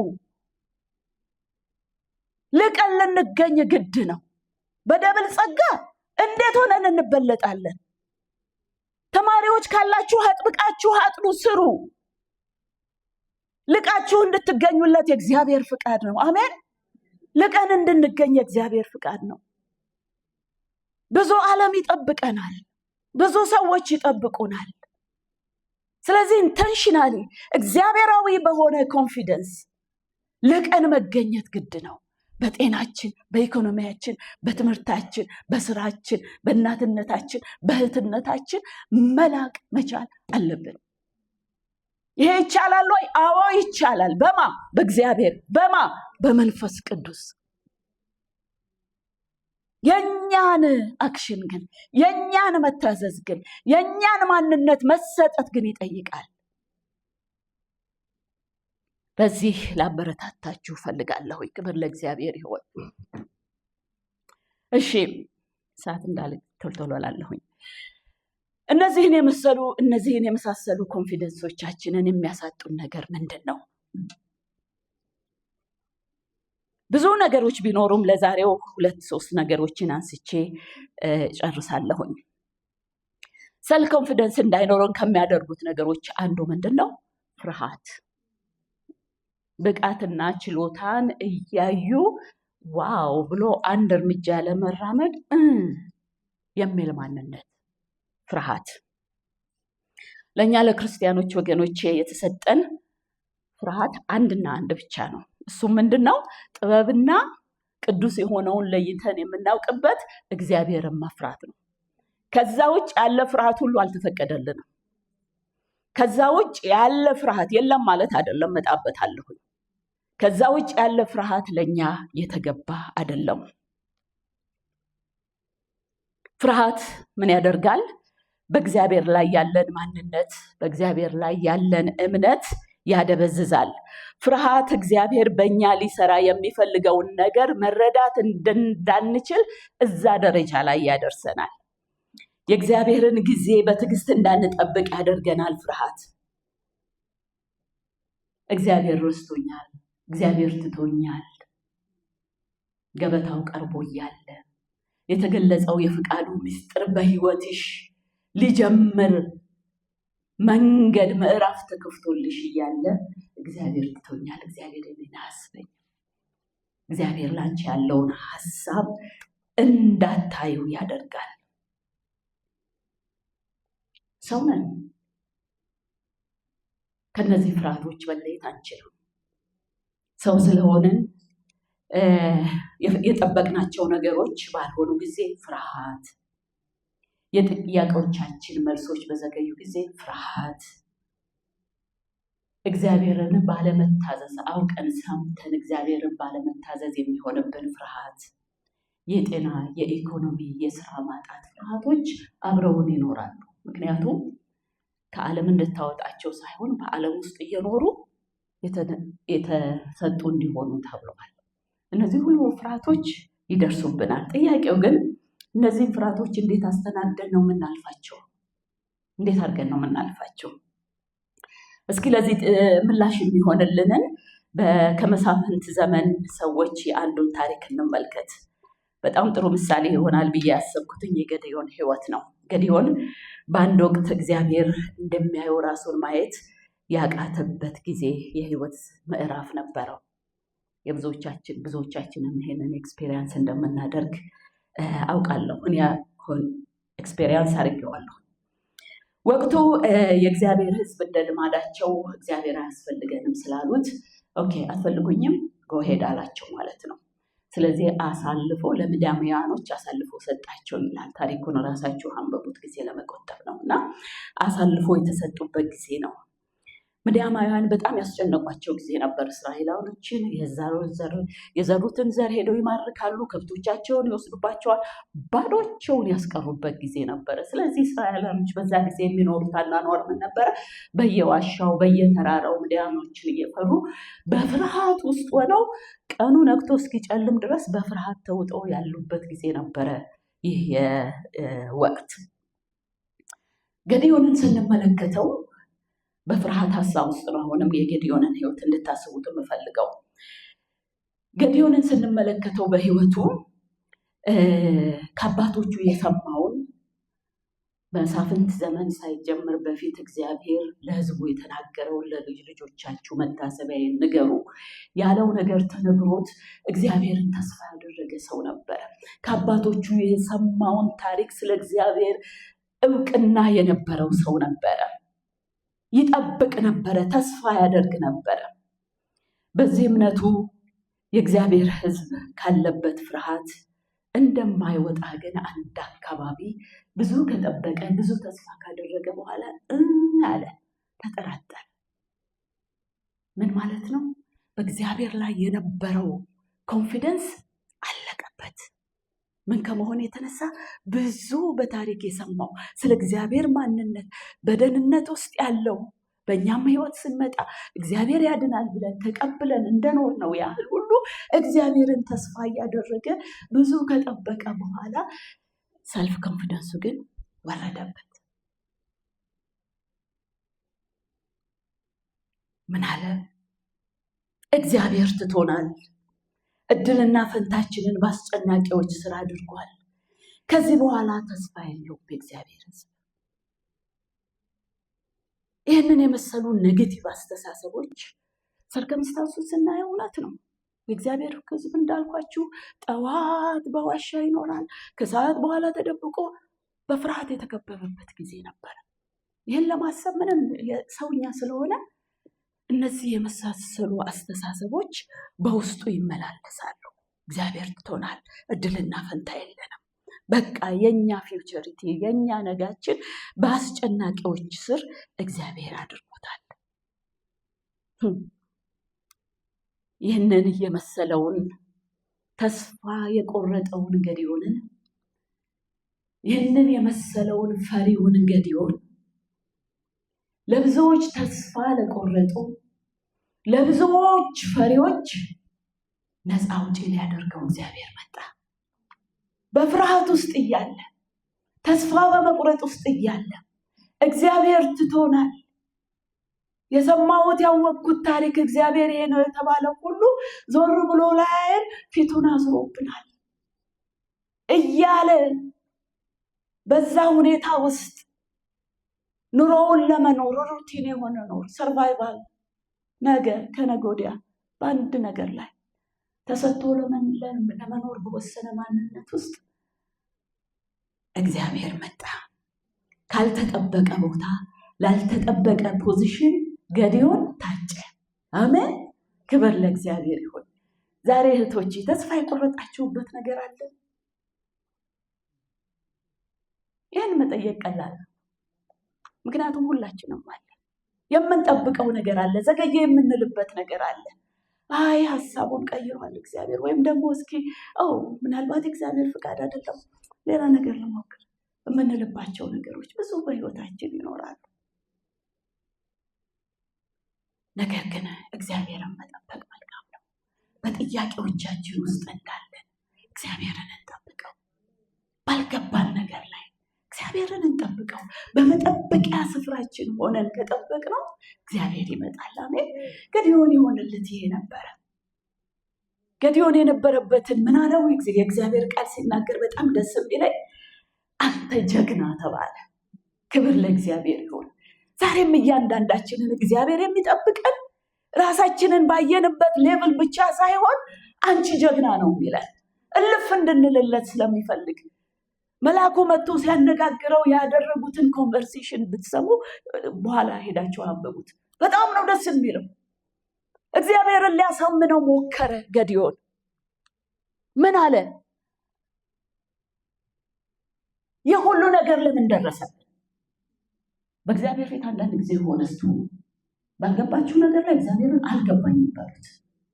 ልቀን ልንገኝ ግድ ነው። በደብል ጸጋ እንዴት ሆነን እንበለጣለን? ተማሪዎች ካላችሁ አጥብቃችሁ አጥኑ፣ ስሩ። ልቃችሁ እንድትገኙለት የእግዚአብሔር ፍቃድ ነው። አሜን። ልቀን እንድንገኝ የእግዚአብሔር ፍቃድ ነው። ብዙ ዓለም ይጠብቀናል፣ ብዙ ሰዎች ይጠብቁናል። ስለዚህ ኢንቴንሽናሊ እግዚአብሔራዊ በሆነ ኮንፊደንስ ልቀን መገኘት ግድ ነው። በጤናችን፣ በኢኮኖሚያችን፣ በትምህርታችን፣ በስራችን፣ በእናትነታችን፣ በእህትነታችን መላቅ መቻል አለብን። ይሄ ይቻላል ወይ? አዎ ይቻላል። በማ? በእግዚአብሔር። በማ? በመንፈስ ቅዱስ። የኛን አክሽን ግን፣ የኛን መታዘዝ ግን፣ የኛን ማንነት መሰጠት ግን ይጠይቃል። በዚህ ላበረታታችሁ ፈልጋለሁ። ክብር ለእግዚአብሔር ይሁን። እሺ ሰዓት እንዳለ ቶሎ እላለሁኝ። እነዚህን የመሳሰሉ ኮንፊደንሶቻችንን የሚያሳጡን ነገር ምንድን ነው? ብዙ ነገሮች ቢኖሩም ለዛሬው 2-3 ነገሮችን አንስቼ ጨርሳለሁኝ። ሰልፍ ኮንፊደንስ እንዳይኖረን ከሚያደርጉት ነገሮች አንዱ ምንድን ነው? ፍርሃት። ብቃትና ችሎታን እያዩ ዋው ብሎ አንድ እርምጃ ለመራመድ የሚል ማንነት፣ ፍርሃት። ለእኛ ለክርስቲያኖች ወገኖቼ የተሰጠን ፍርሃት አንድና አንድ ብቻ ነው። እሱም ምንድን ነው? ጥበብና ቅዱስ የሆነውን ለይተን የምናውቅበት እግዚአብሔርን መፍራት ነው። ከዛ ውጭ ያለ ፍርሃት ሁሉ አልተፈቀደልንም። ከዛ ውጭ ያለ ፍርሃት የለም ማለት አይደለም፣ መጣበታለሁ። ከዛ ውጭ ያለ ፍርሃት ለኛ የተገባ አይደለም። ፍርሃት ምን ያደርጋል? በእግዚአብሔር ላይ ያለን ማንነት፣ በእግዚአብሔር ላይ ያለን እምነት ያደበዝዛል። ፍርሃት እግዚአብሔር በእኛ ሊሰራ የሚፈልገውን ነገር መረዳት እንዳንችል እዛ ደረጃ ላይ ያደርሰናል። የእግዚአብሔርን ጊዜ በትዕግስት እንዳንጠብቅ ያደርገናል። ፍርሃት እግዚአብሔር ረስቶኛል፣ እግዚአብሔር ትቶኛል፣ ገበታው ቀርቦ እያለ የተገለጸው የፍቃዱ ምስጢር በሕይወትሽ ሊጀምር መንገድ ምዕራፍ ተከፍቶልሽ እያለ እግዚአብሔር ትቶኛል፣ እግዚአብሔር እኔን አያስበኝም፣ እግዚአብሔር ላንቺ ያለውን ሐሳብ እንዳታዩ ያደርጋል። ሰው ነን። ከነዚህ ፍርሃቶች መለየት አንችልም። ሰው ስለሆንን የጠበቅናቸው ነገሮች ባልሆኑ ጊዜ ፍርሃት፣ የጥያቄዎቻችን መልሶች በዘገዩ ጊዜ ፍርሃት፣ እግዚአብሔርን ባለመታዘዝ አውቀን ሰምተን እግዚአብሔርን ባለመታዘዝ የሚሆንብን ፍርሃት፣ የጤና፣ የኢኮኖሚ፣ የስራ ማጣት ፍርሃቶች አብረውን ይኖራሉ። ምክንያቱም ከዓለም እንድታወጣቸው ሳይሆን በዓለም ውስጥ እየኖሩ የተሰጡ እንዲሆኑ ተብለዋል። እነዚህ ሁሉ ፍርሃቶች ይደርሱብናል። ጥያቄው ግን እነዚህን ፍርሃቶች እንዴት አስተናግደን ነው የምናልፋቸው? እንዴት አድርገን ነው የምናልፋቸው? እስኪ ለዚህ ምላሽ የሚሆንልንን ከመሳፍንት ዘመን ሰዎች የአንዱን ታሪክ እንመልከት። በጣም ጥሩ ምሳሌ ይሆናል ብዬ ያሰብኩትኝ የገዲዮን ሕይወት ነው። ገዲዮን በአንድ ወቅት እግዚአብሔር እንደሚያየው ራሱን ማየት ያቃተበት ጊዜ የሕይወት ምዕራፍ ነበረው። ብዙዎቻችንን ይሄንን ኤክስፔሪየንስ እንደምናደርግ አውቃለሁ። እኔ ኤክስፔሪየንስ አድርጌዋለሁ። ወቅቱ የእግዚአብሔር ሕዝብ እንደ ልማዳቸው እግዚአብሔር አያስፈልገንም ስላሉት ኦኬ አትፈልጉኝም ጎሄድ አላቸው ማለት ነው። ስለዚህ አሳልፎ ለምድያማውያኖች አሳልፎ ሰጣቸው ይላል። ታሪኩን ራሳችሁ አንብቡት ጊዜ ለመቆጠብ ነው። እና አሳልፎ የተሰጡበት ጊዜ ነው። ምድያማውያን በጣም ያስጨነቋቸው ጊዜ ነበር። እስራኤላውያኖችን የዘሩትን ዘር ሄደው ይማርካሉ፣ ከብቶቻቸውን ይወስዱባቸዋል፣ ባዶቸውን ያስቀሩበት ጊዜ ነበረ። ስለዚህ እስራኤላውያኖች በዛ ጊዜ የሚኖሩት አኗኗር ምን ነበረ? በየዋሻው በየተራራው ምድያሞችን እየፈሩ በፍርሃት ውስጥ ሆነው ቀኑ ነግቶ እስኪጨልም ድረስ በፍርሃት ተውጠው ያሉበት ጊዜ ነበረ። ይህ ወቅት ገዲዮንን ስንመለከተው በፍርሃት ሀሳብ ውስጥ ነው። አሁንም የገዲዮንን ሕይወት እንድታስቡት የምፈልገው ገዲዮንን ስንመለከተው በሕይወቱ ከአባቶቹ የሰማውን በመሳፍንት ዘመን ሳይጀምር በፊት እግዚአብሔር ለሕዝቡ የተናገረውን ለልጅ ልጆቻችሁ መታሰቢያ ንገሩ ያለው ነገር ተነግሮት እግዚአብሔርን ተስፋ ያደረገ ሰው ነበረ። ከአባቶቹ የሰማውን ታሪክ ስለ እግዚአብሔር እውቅና የነበረው ሰው ነበረ። ይጠብቅ ነበረ፣ ተስፋ ያደርግ ነበረ። በዚህ እምነቱ የእግዚአብሔር ሕዝብ ካለበት ፍርሃት እንደማይወጣ ግን አንድ አካባቢ ብዙ ከጠበቀ ብዙ ተስፋ ካደረገ በኋላ አለ፣ ተጠራጠረ። ምን ማለት ነው? በእግዚአብሔር ላይ የነበረው ኮንፊደንስ አለቀበት። ምን ከመሆን የተነሳ ብዙ በታሪክ የሰማው ስለ እግዚአብሔር ማንነት፣ በደህንነት ውስጥ ያለው በእኛም ህይወት ስንመጣ እግዚአብሔር ያድናል ብለን ተቀብለን እንደኖር ነው ያህል ሁሉ እግዚአብሔርን ተስፋ እያደረገ ብዙ ከጠበቀ በኋላ ሰልፍ ኮንፊደንሱ ግን ወረደበት። ምን አለ? እግዚአብሔር ትቶናል። እድልና ፈንታችንን በአስጨናቂዎች ስራ አድርጓል። ከዚህ በኋላ ተስፋ የለውም በእግዚአብሔር ሕዝብ። ይህንን የመሰሉ ኔጌቲቭ አስተሳሰቦች ሰርከምስታንሱ ስናየው እውነት ነው። የእግዚአብሔር ሕዝብ እንዳልኳችሁ ጠዋት በዋሻ ይኖራል፣ ከሰዓት በኋላ ተደብቆ በፍርሃት የተከበበበት ጊዜ ነበር። ይህን ለማሰብ ምንም ሰውኛ ስለሆነ እነዚህ የመሳሰሉ አስተሳሰቦች በውስጡ ይመላለሳሉ። እግዚአብሔር ትቶናል፣ እድልና ፈንታ የለንም፣ በቃ የኛ ፊውቸሪቲ የኛ ነጋችን በአስጨናቂዎች ስር እግዚአብሔር አድርጎታል። ይህንን የመሰለውን ተስፋ የቆረጠውን ገዲዮንን፣ ይህንን የመሰለውን ፈሪውን ገዲዮን ለብዙዎች ተስፋ ለቆረጡ ለብዙዎች ፈሪዎች ነፃ አውጪ ሊያደርገው እግዚአብሔር መጣ። በፍርሃት ውስጥ እያለ ተስፋ በመቁረጥ ውስጥ እያለ እግዚአብሔር ትቶናል፣ የሰማሁት ያወቅኩት ታሪክ እግዚአብሔር ይሄ ነው የተባለው ሁሉ ዞር ብሎ ላይን ፊቱን አዝሮብናል እያለ በዛ ሁኔታ ውስጥ ኑሮውን ለመኖር ሩቲን የሆነ ኖር ሰርቫይቫል ነገ ከነገ ወዲያ በአንድ ነገር ላይ ተሰጥቶ ለመኖር በወሰነ ማንነት ውስጥ እግዚአብሔር መጣ። ካልተጠበቀ ቦታ ላልተጠበቀ ፖዚሽን ገዲዮን ታጨ። አሜን፣ ክብር ለእግዚአብሔር ይሁን። ዛሬ እህቶቼ ተስፋ የቆረጣችሁበት ነገር አለ? ይህን መጠየቅ ቀላል ነው። ምክንያቱም ሁላችንም አለ የምንጠብቀው ነገር አለ፣ ዘገየ የምንልበት ነገር አለ። አይ ሐሳቡን ቀይሯል እግዚአብሔር፣ ወይም ደግሞ እስኪ ምናልባት እግዚአብሔር ፍቃድ አይደለም ሌላ ነገር ለሞክር የምንልባቸው ነገሮች ብዙ በህይወታችን ይኖራሉ። ነገር ግን እግዚአብሔርን መጠበቅ መልካም ነው። በጥያቄዎቻችን ውስጥ እንዳለን እግዚአብሔርን እንጠብቀው። ባልገባን ነገር ላይ እግዚአብሔርን እንጠብቀው። በመጠበቂያ ስፍራችን ሆነን ከጠበቅነው እግዚአብሔር ይመጣል። አሜን። ገዲዮን የሆነለት ይሄ ነበረ። ገዲዮን የነበረበትን ምን አለው? የእግዚአብሔር ቃል ሲናገር በጣም ደስ የሚለኝ አንተ ጀግና ተባለ። ክብር ለእግዚአብሔር ይሁን። ዛሬም እያንዳንዳችንን እግዚአብሔር የሚጠብቀን ራሳችንን ባየንበት ሌቭል ብቻ ሳይሆን አንቺ ጀግና ነው የሚለን እልፍ እንድንልለት ስለሚፈልግ መልአኩ መጥቶ ሲያነጋግረው ያደረጉትን ኮንቨርሴሽን ብትሰሙ በኋላ ሄዳችሁ አንብቡት። በጣም ነው ደስ የሚለው። እግዚአብሔርን ሊያሳምነው ሞከረ ገዲዮን። ምን አለ? የሁሉ ነገር ለምን ደረሰብን? በእግዚአብሔር ፊት አንዳንድ ጊዜ ሆነስቱ ባልገባችሁ ነገር ላይ እግዚአብሔርን አልገባኝም በሉት።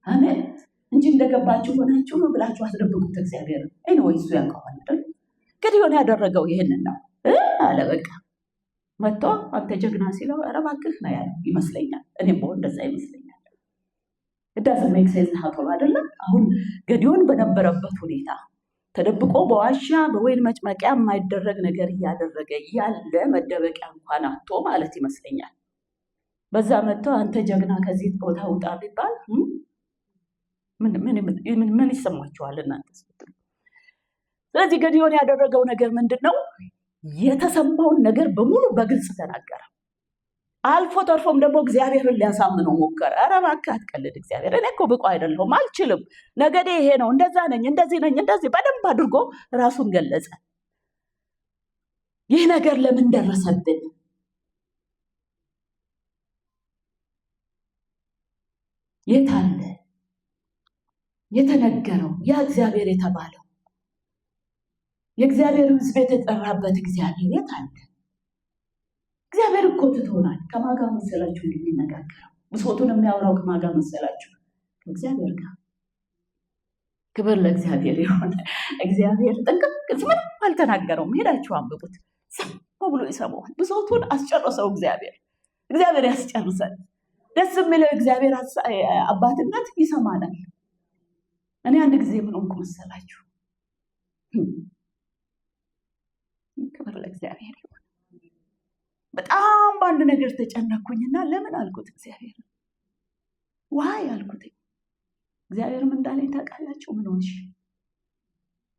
አሜን። እንጂ እንደገባችሁ ሆናችሁ ነው ብላችሁ አትደብቁት እግዚአብሔርን። ኤኒዌይ እሱ ያውቀዋል አይደል? ገዲዮን ያደረገው ይሄንን ነው አለ። በቃ መጥቶ አንተ ጀግና ሲለው ኧረ እባክህ ነው ያለው ይመስለኛል። እኔም በሆን እንደዛ ይመስለኛል። እዳዝ ሜክ ሴንስ ሀቶል አይደለም። አሁን ገዲዮን በነበረበት ሁኔታ ተደብቆ በዋሻ በወይን መጭመቂያ የማይደረግ ነገር እያደረገ ያለ መደበቂያ እንኳን አጥቶ ማለት ይመስለኛል። በዛ መጥቶ አንተ ጀግና ከዚህ ቦታ ውጣ ቢባል ምን ይሰማችኋል እናንተ? ስለዚህ ገዲዮን ያደረገው ነገር ምንድነው? የተሰማውን ነገር በሙሉ በግልጽ ተናገረ። አልፎ ተርፎም ደግሞ እግዚአብሔርን ሊያሳምነው ሞከረ። ኧረ እባክህ አትቀልድ እግዚአብሔር፣ እኔ እኮ ብቁ አይደለሁም፣ አልችልም፣ ነገዴ ይሄ ነው፣ እንደዛ ነኝ፣ እንደዚህ ነኝ፣ እንደዚህ በደንብ አድርጎ ራሱን ገለጸ። ይህ ነገር ለምን ደረሰብን? የታለ የተነገረው ያ እግዚአብሔር የተባለው የእግዚአብሔር ሕዝብ የተጠራበት እግዚአብሔር የት አለ? እግዚአብሔር እኮ ትቶናል። ከማን ጋር መሰላችሁ የሚነጋገረው? ብሶቱን የሚያወራው ከማን ጋር መሰላችሁ? ከእግዚአብሔር ጋር። ክብር ለእግዚአብሔር ይሁን። እግዚአብሔር ጥንቅቅ ምንም አልተናገረውም። ሄዳችሁ አንብቡት። ዝም ብሎ ይሰማዋል። ብሶቱን አስጨረሰው እግዚአብሔር። እግዚአብሔር ያስጨርሰን። ደስ የሚለው እግዚአብሔር አባትነት ይሰማናል። እኔ አንድ ጊዜ ምን ሆንኩ መሰላችሁ? ክብር ለእግዚአብሔር ይሁን። በጣም በአንድ ነገር ተጨነኩኝና ለምን አልኩት እግዚአብሔር ዋይ አልኩት። እግዚአብሔርም እንዳለኝ ታውቃላችሁ? ምን ሆንሽ?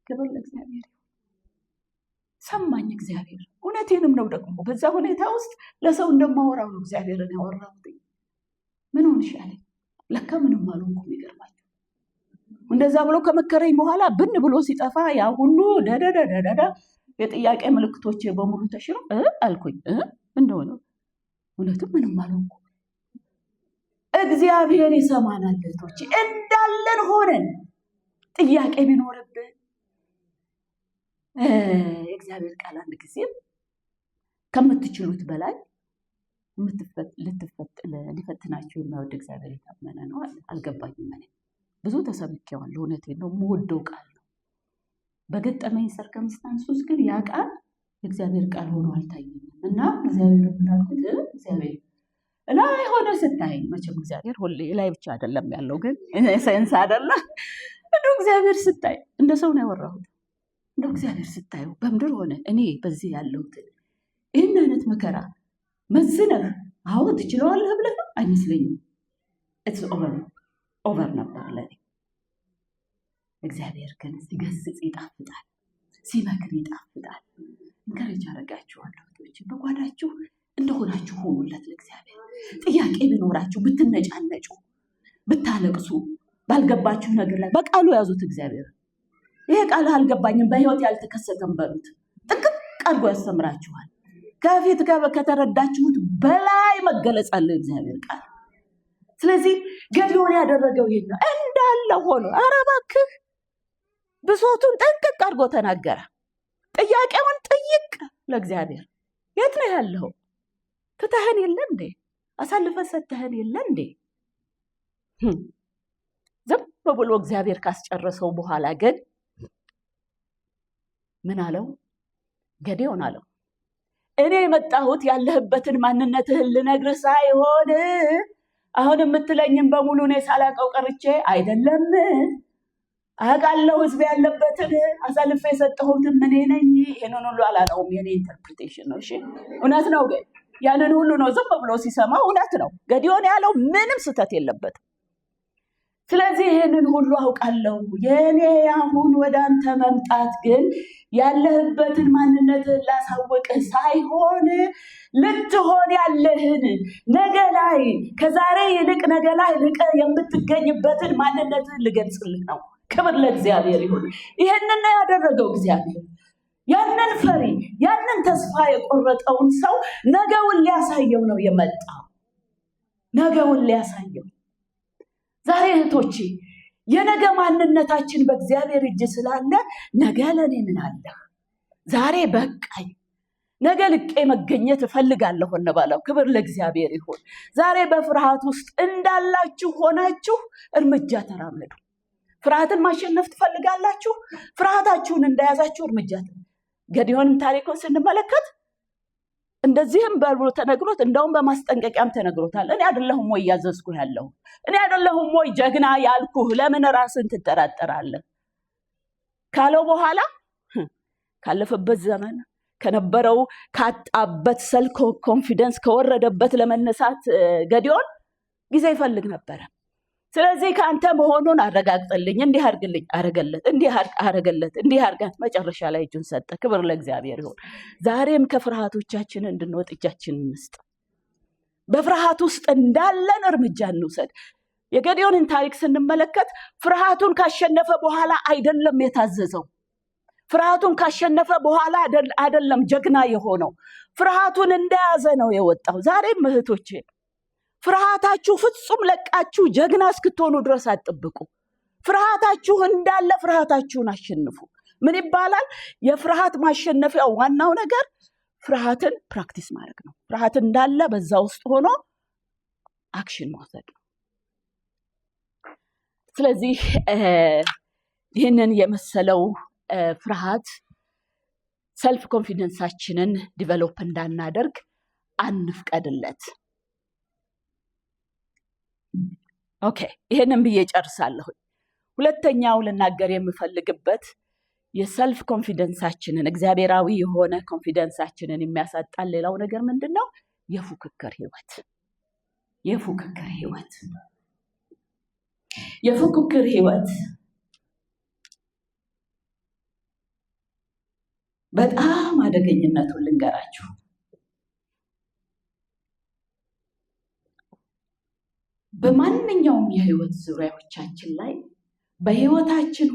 ክብር ለእግዚአብሔር ይሁን። ሰማኝ እግዚአብሔር። እውነቴንም ነው ደግሞ በዛ ሁኔታ ውስጥ ለሰው እንደማወራው ነው እግዚአብሔርን ያወራሁት። ምን ሆንሽ አለኝ። ለካ ምንም አልሆንኩም። ይገርማል። እንደዛ ብሎ ከመከረኝ በኋላ ብን ብሎ ሲጠፋ ያ ሁሉ ደደደደደ የጥያቄ ምልክቶች በሙሉ ተሽረው አልኩኝ እንደሆነ እውነትም ምንም አልሆንኩም። እግዚአብሔር ይሰማናል። እህቶቼ እንዳለን ሆነን ጥያቄ ቢኖርብን የእግዚአብሔር ቃል አንድ ጊዜ ከምትችሉት በላይ ሊፈትናችሁ የሚወድ እግዚአብሔር የታመነ ነው። አልገባኝም። እኔ ብዙ ተሰብኬዋለሁ። እውነቴን ነው። የምወደው ቃል ነው። በገጠመኝ ሰርከምስታንስ ውስጥ ግን ያ ቃል የእግዚአብሔር ቃል ሆኖ አልታየኝም እና እግዚአብሔር ምናልኩት እግዚአብሔር ላይ ሆነ ስታይ መቼም እግዚአብሔር ሁሌ ላይ ብቻ አይደለም ያለው፣ ግን ሳይንስ አይደለም። እንደው እግዚአብሔር ስታይ እንደ ሰው ነው ያወራሁት። እንደው እግዚአብሔር ስታዩ በምድር ሆነ እኔ በዚህ ያለሁት ይህን አይነት መከራ መዝነህ አዎ ትችለዋለህ ብለህ አይመስለኝም። ኢትስ ኦቨር ነበር ለኔ። እግዚአብሔር ግን ሲገስጽ ይጣፍጣል፣ ሲመክር ይጣፍጣል። እንከረጅ አደርጋችኋለሁ እህቶቼ፣ በጓዳችሁ እንደሆናችሁ ሆኑለት ለእግዚአብሔር። ጥያቄ ቢኖራችሁ ብትነጫነጩ፣ ብታለቅሱ፣ ባልገባችሁ ነገር ላይ በቃሉ ያዙት እግዚአብሔር። ይሄ ቃል አልገባኝም በህይወት ያልተከሰተም በሉት። ጥቅቅ አድርጎ ያስተምራችኋል። ከፊት ከተረዳችሁት በላይ መገለጽ አለ እግዚአብሔር ቃል። ስለዚህ ገድዮን ያደረገው ይሄ ነው። እንዳለ ሆኖ ኧረ እባክህ ብሶቱን ጠንቅቅ አድርጎ ተናገረ። ጥያቄውን ጥይቅ ለእግዚአብሔር። የት ነው ያለው? ትተህን የለ እንዴ? አሳልፈህ ሰጥተህን የለ እንዴ? ዝም ብሎ እግዚአብሔር ካስጨረሰው በኋላ ግን ምን አለው? ገድዮን አለው እኔ የመጣሁት ያለህበትን ማንነትህን ልነግርህ ሳይሆን አሁን የምትለኝም በሙሉ እኔ ሳላውቀው ቀርቼ አይደለም። አውቃለሁ ህዝብ ያለበትን አሳልፌ የሰጠሁትም እኔ ነኝ። ይሄንን ሁሉ አላለውም። የኔ ኢንተርፕሪቴሽን ነው። እሺ እውነት ነው። ግን ያንን ሁሉ ነው ዝም ብሎ ሲሰማ እውነት ነው። ገድዮን ያለው ምንም ስህተት የለበትም። ስለዚህ ይሄንን ሁሉ አውቃለሁ። የኔ አሁን ወደ አንተ መምጣት ግን ያለህበትን ማንነትህን ላሳወቅህ ሳይሆን ልትሆን ያለህን ነገ ላይ ከዛሬ ይልቅ ነገ ላይ ልቀህ የምትገኝበትን ማንነትህን ልገልጽልህ ነው። ክብር ለእግዚአብሔር ይሁን። ይሄንን ያደረገው እግዚአብሔር ያንን ፈሪ ያንን ተስፋ የቆረጠውን ሰው ነገውን ሊያሳየው ነው የመጣው። ነገውን ሊያሳየው። ዛሬ እህቶቼ የነገ ማንነታችን በእግዚአብሔር እጅ ስላለ ነገ ለኔ ምን አለ? ዛሬ በቃኝ፣ ነገ ልቄ መገኘት እፈልጋለሁ እንበለው። ክብር ለእግዚአብሔር ይሁን። ዛሬ በፍርሃት ውስጥ እንዳላችሁ ሆናችሁ እርምጃ ተራመዱ። ፍርሃትን ማሸነፍ ትፈልጋላችሁ? ፍርሃታችሁን እንደያዛችሁ እርምጃ። ገድዮንን ታሪኩን ስንመለከት እንደዚህም በብሎ ተነግሮት እንደውም በማስጠንቀቂያም ተነግሮታል። እኔ አይደለሁም ወይ ያዘዝኩ ያለው? እኔ አይደለሁም ወይ ጀግና ያልኩህ? ለምን ራስን ትጠራጠራለህ ካለው በኋላ ካለፈበት ዘመን ከነበረው ካጣበት ሰልፍ ኮንፊደንስ ከወረደበት ለመነሳት ገድዮን ጊዜ ይፈልግ ነበረ። ስለዚህ ከአንተ መሆኑን አረጋግጥልኝ፣ እንዲህ አድርግልኝ፣ አረገለት፣ እንዲህ አረገለት፣ እንዲህ አድርጋት። መጨረሻ ላይ እጁን ሰጠ። ክብር ለእግዚአብሔር ይሁን። ዛሬም ከፍርሃቶቻችን እንድንወጥ እጃችንን እንስጥ። በፍርሃት ውስጥ እንዳለን እርምጃ እንውሰድ። የገድዮንን ታሪክ ስንመለከት ፍርሃቱን ካሸነፈ በኋላ አይደለም የታዘዘው። ፍርሃቱን ካሸነፈ በኋላ አይደለም ጀግና የሆነው። ፍርሃቱን እንደያዘ ነው የወጣው። ዛሬም እህቶቼ ፍርሃታችሁ ፍጹም ለቃችሁ ጀግና እስክትሆኑ ድረስ አጥብቁ። ፍርሃታችሁ እንዳለ ፍርሃታችሁን አሸንፉ። ምን ይባላል? የፍርሃት ማሸነፊያ ዋናው ነገር ፍርሃትን ፕራክቲስ ማድረግ ነው። ፍርሃት እንዳለ በዛ ውስጥ ሆኖ አክሽን መውሰድ ነው። ስለዚህ ይህንን የመሰለው ፍርሃት ሰልፍ ኮንፊደንሳችንን ዲቨሎፕ እንዳናደርግ አንፍቀድለት። ኦኬ፣ ይሄንን ብዬ ጨርሳለሁ። ሁለተኛው ልናገር የምፈልግበት የሰልፍ ኮንፊደንሳችንን እግዚአብሔራዊ የሆነ ኮንፊደንሳችንን የሚያሳጣን ሌላው ነገር ምንድን ነው? የፉክክር ህይወት። የፉክክር ህይወት በጣም አደገኝነቱን ልንገራችሁ። በማንኛውም የህይወት ዙሪያዎቻችን ላይ በህይወታችን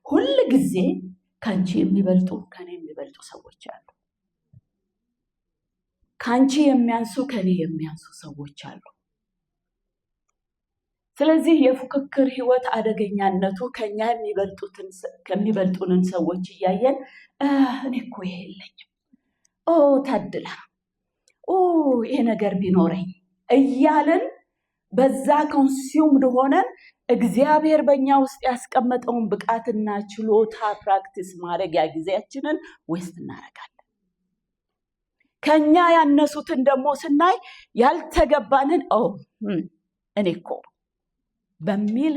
ሁል ጊዜ ከአንቺ የሚበልጡ ከኔ የሚበልጡ ሰዎች አሉ። ከአንቺ የሚያንሱ ከኔ የሚያንሱ ሰዎች አሉ። ስለዚህ የፉክክር ህይወት አደገኛነቱ ከኛ ከሚበልጡንን ሰዎች እያየን እኔ እኮ ይሄ የለኝም፣ ታድላ፣ ይሄ ነገር ቢኖረኝ እያልን በዛ ኮንሱምድ ሆነን እግዚአብሔር በእኛ ውስጥ ያስቀመጠውን ብቃትና ችሎታ ፕራክቲስ ማድረጊያ ጊዜያችንን ዌስት እናደርጋለን። ከኛ ያነሱትን ደግሞ ስናይ ያልተገባንን እኔ እኮ በሚል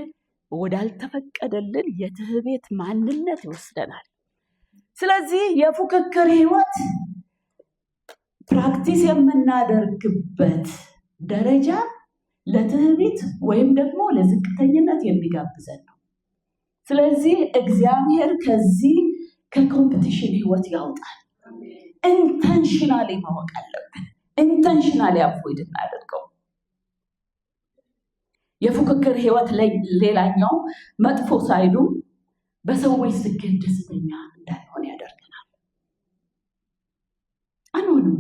ወዳልተፈቀደልን የትዕቢት ማንነት ይወስደናል። ስለዚህ የፉክክር ህይወት ፕራክቲስ የምናደርግበት ደረጃ ለትዕቢት ወይም ደግሞ ለዝቅተኝነት የሚጋብዘን ነው። ስለዚህ እግዚአብሔር ከዚህ ከኮምፒቲሽን ህይወት ያውጣል። ኢንተንሽናሊ ማወቅ አለብን። ኢንተንሽናሊ አቮይድ እናደርገው። የፉክክር ህይወት ሌላኛው መጥፎ ሳይዱ በሰዎች ስኬት ደስተኛ እንዳይሆን ያደርገናል። አንሆንም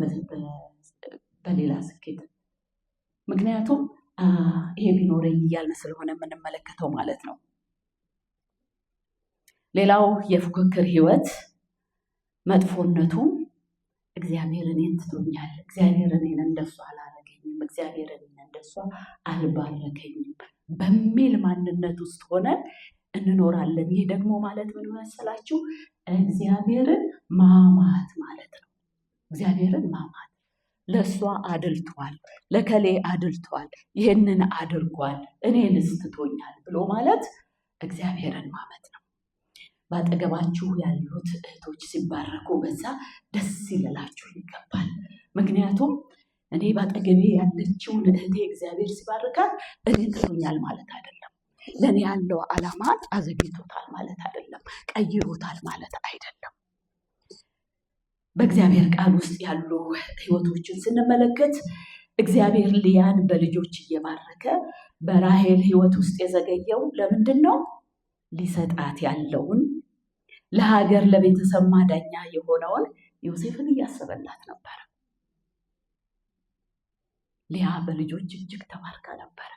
በሌላ ስኬት፣ ምክንያቱም ይሄ ቢኖረኝ እያልን ስለሆነ የምንመለከተው ማለት ነው። ሌላው የፉክክር ህይወት መጥፎነቱ እግዚአብሔር እኔን ትቶኛል፣ እግዚአብሔር እኔን እንደሱ አላረገኝም፣ እግዚአብሔር እኔን እንደሱ አልባረከኝም በሚል ማንነት ውስጥ ሆነን እንኖራለን። ይህ ደግሞ ማለት ምን መሰላችሁ? እግዚአብሔርን ማማት ማለት ነው። እግዚአብሔርን ማማት፣ ለእሷ አድልቷል፣ ለከሌ አድልቷል፣ ይህንን አድርጓል፣ እኔንስ ትቶኛል ብሎ ማለት እግዚአብሔርን ማመት ነው። በአጠገባችሁ ያሉት እህቶች ሲባረኩ በዛ ደስ ይላችሁ ይገባል። ምክንያቱም እኔ በአጠገቤ ያለችውን እህቴ እግዚአብሔር ሲባርካት እኔ ትቶኛል ማለት አይደለም። ለእኔ ያለው ዓላማን አዘግይቶታል ማለት አይደለም፣ ቀይሮታል ማለት አይደለም። በእግዚአብሔር ቃል ውስጥ ያሉ ህይወቶችን ስንመለከት እግዚአብሔር ሊያን በልጆች እየባረከ በራሔል ህይወት ውስጥ የዘገየው ለምንድን ነው? ሊሰጣት ያለውን ለሀገር ለቤተሰብ ማዳኛ የሆነውን ዮሴፍን እያሰበላት ነበር። ሊያ በልጆች እጅግ ተባርካ ነበረ።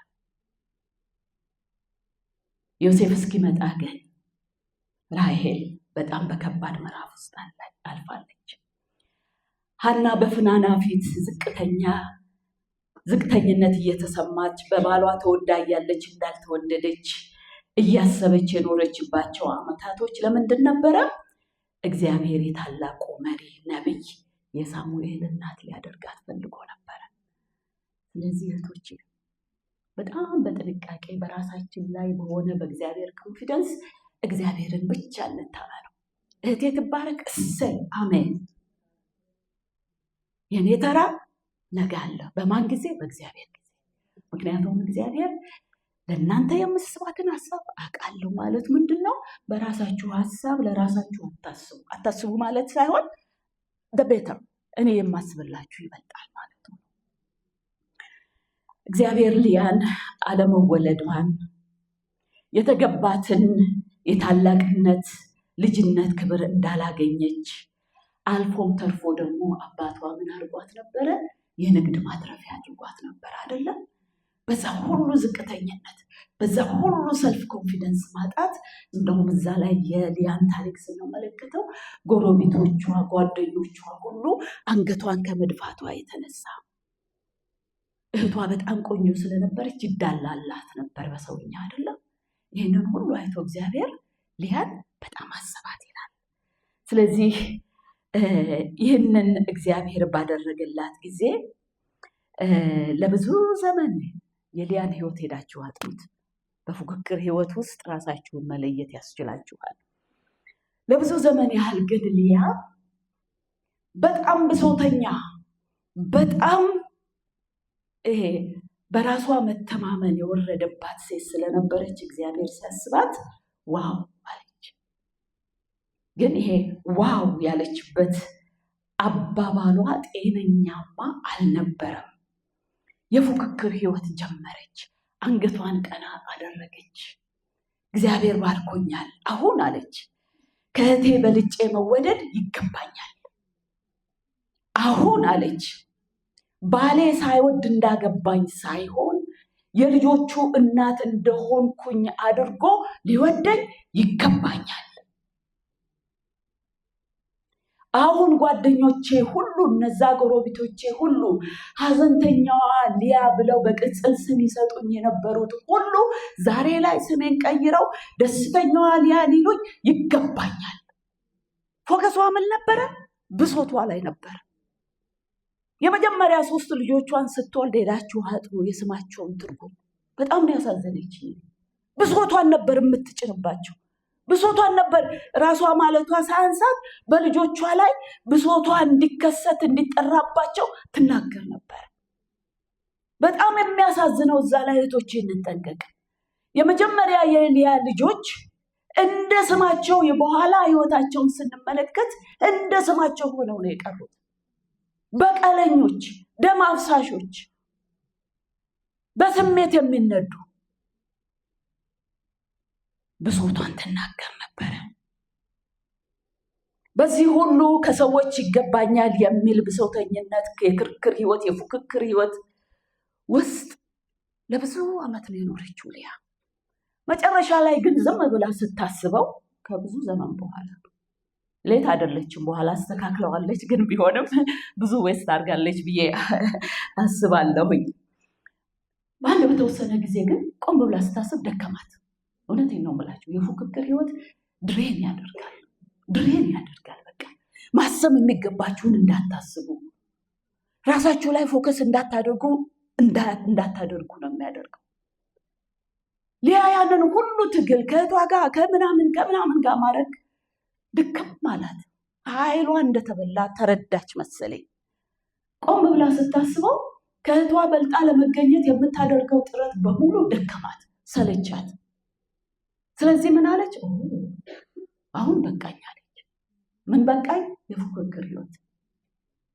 ዮሴፍ እስኪመጣ ግን ራሔል በጣም በከባድ ምዕራፍ ውስጥ አልፋለች። ሐና በፍናና ፊት ዝቅተኝነት እየተሰማች በባሏ ተወዳ እያለች እንዳልተወደደች እያሰበች የኖረችባቸው ዓመታቶች ለምንድን ነበረ? እግዚአብሔር የታላቁ መሪ ነቢይ የሳሙኤል እናት ሊያደርጋት ፈልጎ ነበረ። ስለዚህ እህቶች በጣም በጥንቃቄ በራሳችን ላይ በሆነ በእግዚአብሔር ኮንፊደንስ እግዚአብሔርን ብቻ እንታመነው። እህቴ ትባረክ፣ እሰይ፣ አሜን። የኔ ተራ ነገ አለ። በማን ጊዜ? በእግዚአብሔር ጊዜ። ምክንያቱም እግዚአብሔር ለእናንተ የምትስባትን ሀሳብ አውቃለሁ ማለት ምንድን ነው? በራሳችሁ ሀሳብ ለራሳችሁ አታስቡ ማለት ሳይሆን ቤተር እኔ የማስብላችሁ ይበልጣል ማለት ነው። እግዚአብሔር ሊያን አለመወለዷን የተገባትን የታላቅነት ልጅነት ክብር እንዳላገኘች አልፎም ተርፎ ደግሞ አባቷ ምን አድርጓት ነበረ? የንግድ ማትረፊያ አድርጓት ነበር አይደለም? በዛ ሁሉ ዝቅተኝነት፣ በዛ ሁሉ ሰልፍ ኮንፊደንስ ማጣት፣ እንደውም እዛ ላይ የሊያን ታሪክ ስንመለከተው ጎረቤቶቿ፣ ጓደኞቿ ሁሉ አንገቷን ከመድፋቷ የተነሳ እህቷ በጣም ቆንጆ ስለነበረች ይዳላላት ነበር በሰውኛ አይደለም። ይህንን ሁሉ አይቶ እግዚአብሔር ሊያን በጣም አሰባት ይላል። ስለዚህ ይህንን እግዚአብሔር ባደረገላት ጊዜ ለብዙ ዘመን የሊያን ህይወት ሄዳችሁ አጥኑት። በፉክክር ህይወት ውስጥ ራሳችሁን መለየት ያስችላችኋል። ለብዙ ዘመን ያህል ግን ሊያ በጣም ብሶተኛ፣ በጣም በራሷ መተማመን የወረደባት ሴት ስለነበረች እግዚአብሔር ሲያስባት ዋው አለች። ግን ይሄ ዋው ያለችበት አባባሏ ጤነኛማ አልነበረም። የፉክክር ህይወት ጀመረች። አንገቷን ቀና አደረገች። እግዚአብሔር ባርኮኛል አሁን አለች፣ ከእህቴ በልጬ መወደድ ይገባኛል። አሁን አለች ባሌ ሳይወድ እንዳገባኝ ሳይሆን የልጆቹ እናት እንደሆንኩኝ አድርጎ ሊወደኝ ይገባኛል። አሁን ጓደኞቼ ሁሉ እነዛ ጎረቤቶቼ ሁሉ ሀዘንተኛዋ ሊያ ብለው በቅጽል ስም ይሰጡኝ የነበሩት ሁሉ ዛሬ ላይ ስሜን ቀይረው ደስተኛዋ ሊያ ሊሉኝ ይገባኛል። ፎከሷ ምን ነበረ? ብሶቷ ላይ ነበር። የመጀመሪያ 3 ልጆቿን ስትወልድ ሄዳችሁ አጥኑ የስማቸውን ትርጉም። በጣም ነው ያሳዘነችኝ። ብሶቷን ነበር የምትጭንባቸው። ብሶቷን ነበር ራሷ ማለቷ ሳያንሳት በልጆቿ ላይ ብሶቷ እንዲከሰት እንዲጠራባቸው ትናገር ነበር። በጣም የሚያሳዝነው እዛ ላይ እህቶቼ እንጠንቀቅ። የመጀመሪያ የሊያ ልጆች እንደ ስማቸው የበኋላ ህይወታቸውን ስንመለከት እንደ ስማቸው ሆነው ነው የቀሩት። በቀለኞች፣ ደም አፍሳሾች፣ በስሜት የሚነዱ። ብሶቷን ትናገር ነበረ። በዚህ ሁሉ ከሰዎች ይገባኛል የሚል ብሶተኝነት፣ የክርክር ህይወት፣ የፉክክር ህይወት ውስጥ ለብዙ ዓመት ነው የኖረችው ሊያ። መጨረሻ ላይ ግን ዝም ብላ ስታስበው ከብዙ ዘመን በኋላ ሌት አይደለችም፣ በኋላ አስተካክለዋለች። ግን ቢሆንም ብዙ ዌስት አድርጋለች ብዬ አስባለሁኝ። በአንድ በተወሰነ ጊዜ ግን ቆም ብላ ስታስብ ደከማት። እውነቴን ነው የምላችሁ፣ የፉክክር ህይወት ድሬን ያደርጋል። በቃ ማሰብ የሚገባችሁን እንዳታስቡ፣ ራሳችሁ ላይ ፎከስ እንዳታደርጉ ነው የሚያደርገው። ሊያ ያንን ሁሉ ትግል ከእህቷ ጋር ከምናምን ጋር ማድረግ ድክም ማለት ኃይሏ እንደተበላ ተረዳች መሰለኝ። ቆም ብላ ስታስበው ከእህቷ በልጣ ለመገኘት የምታደርገው ጥረት በሙሉ ደከማት፣ ሰለቻት። ስለዚህ ምን አለች? አሁን በቃኝ አለች። ምን በቃኝ?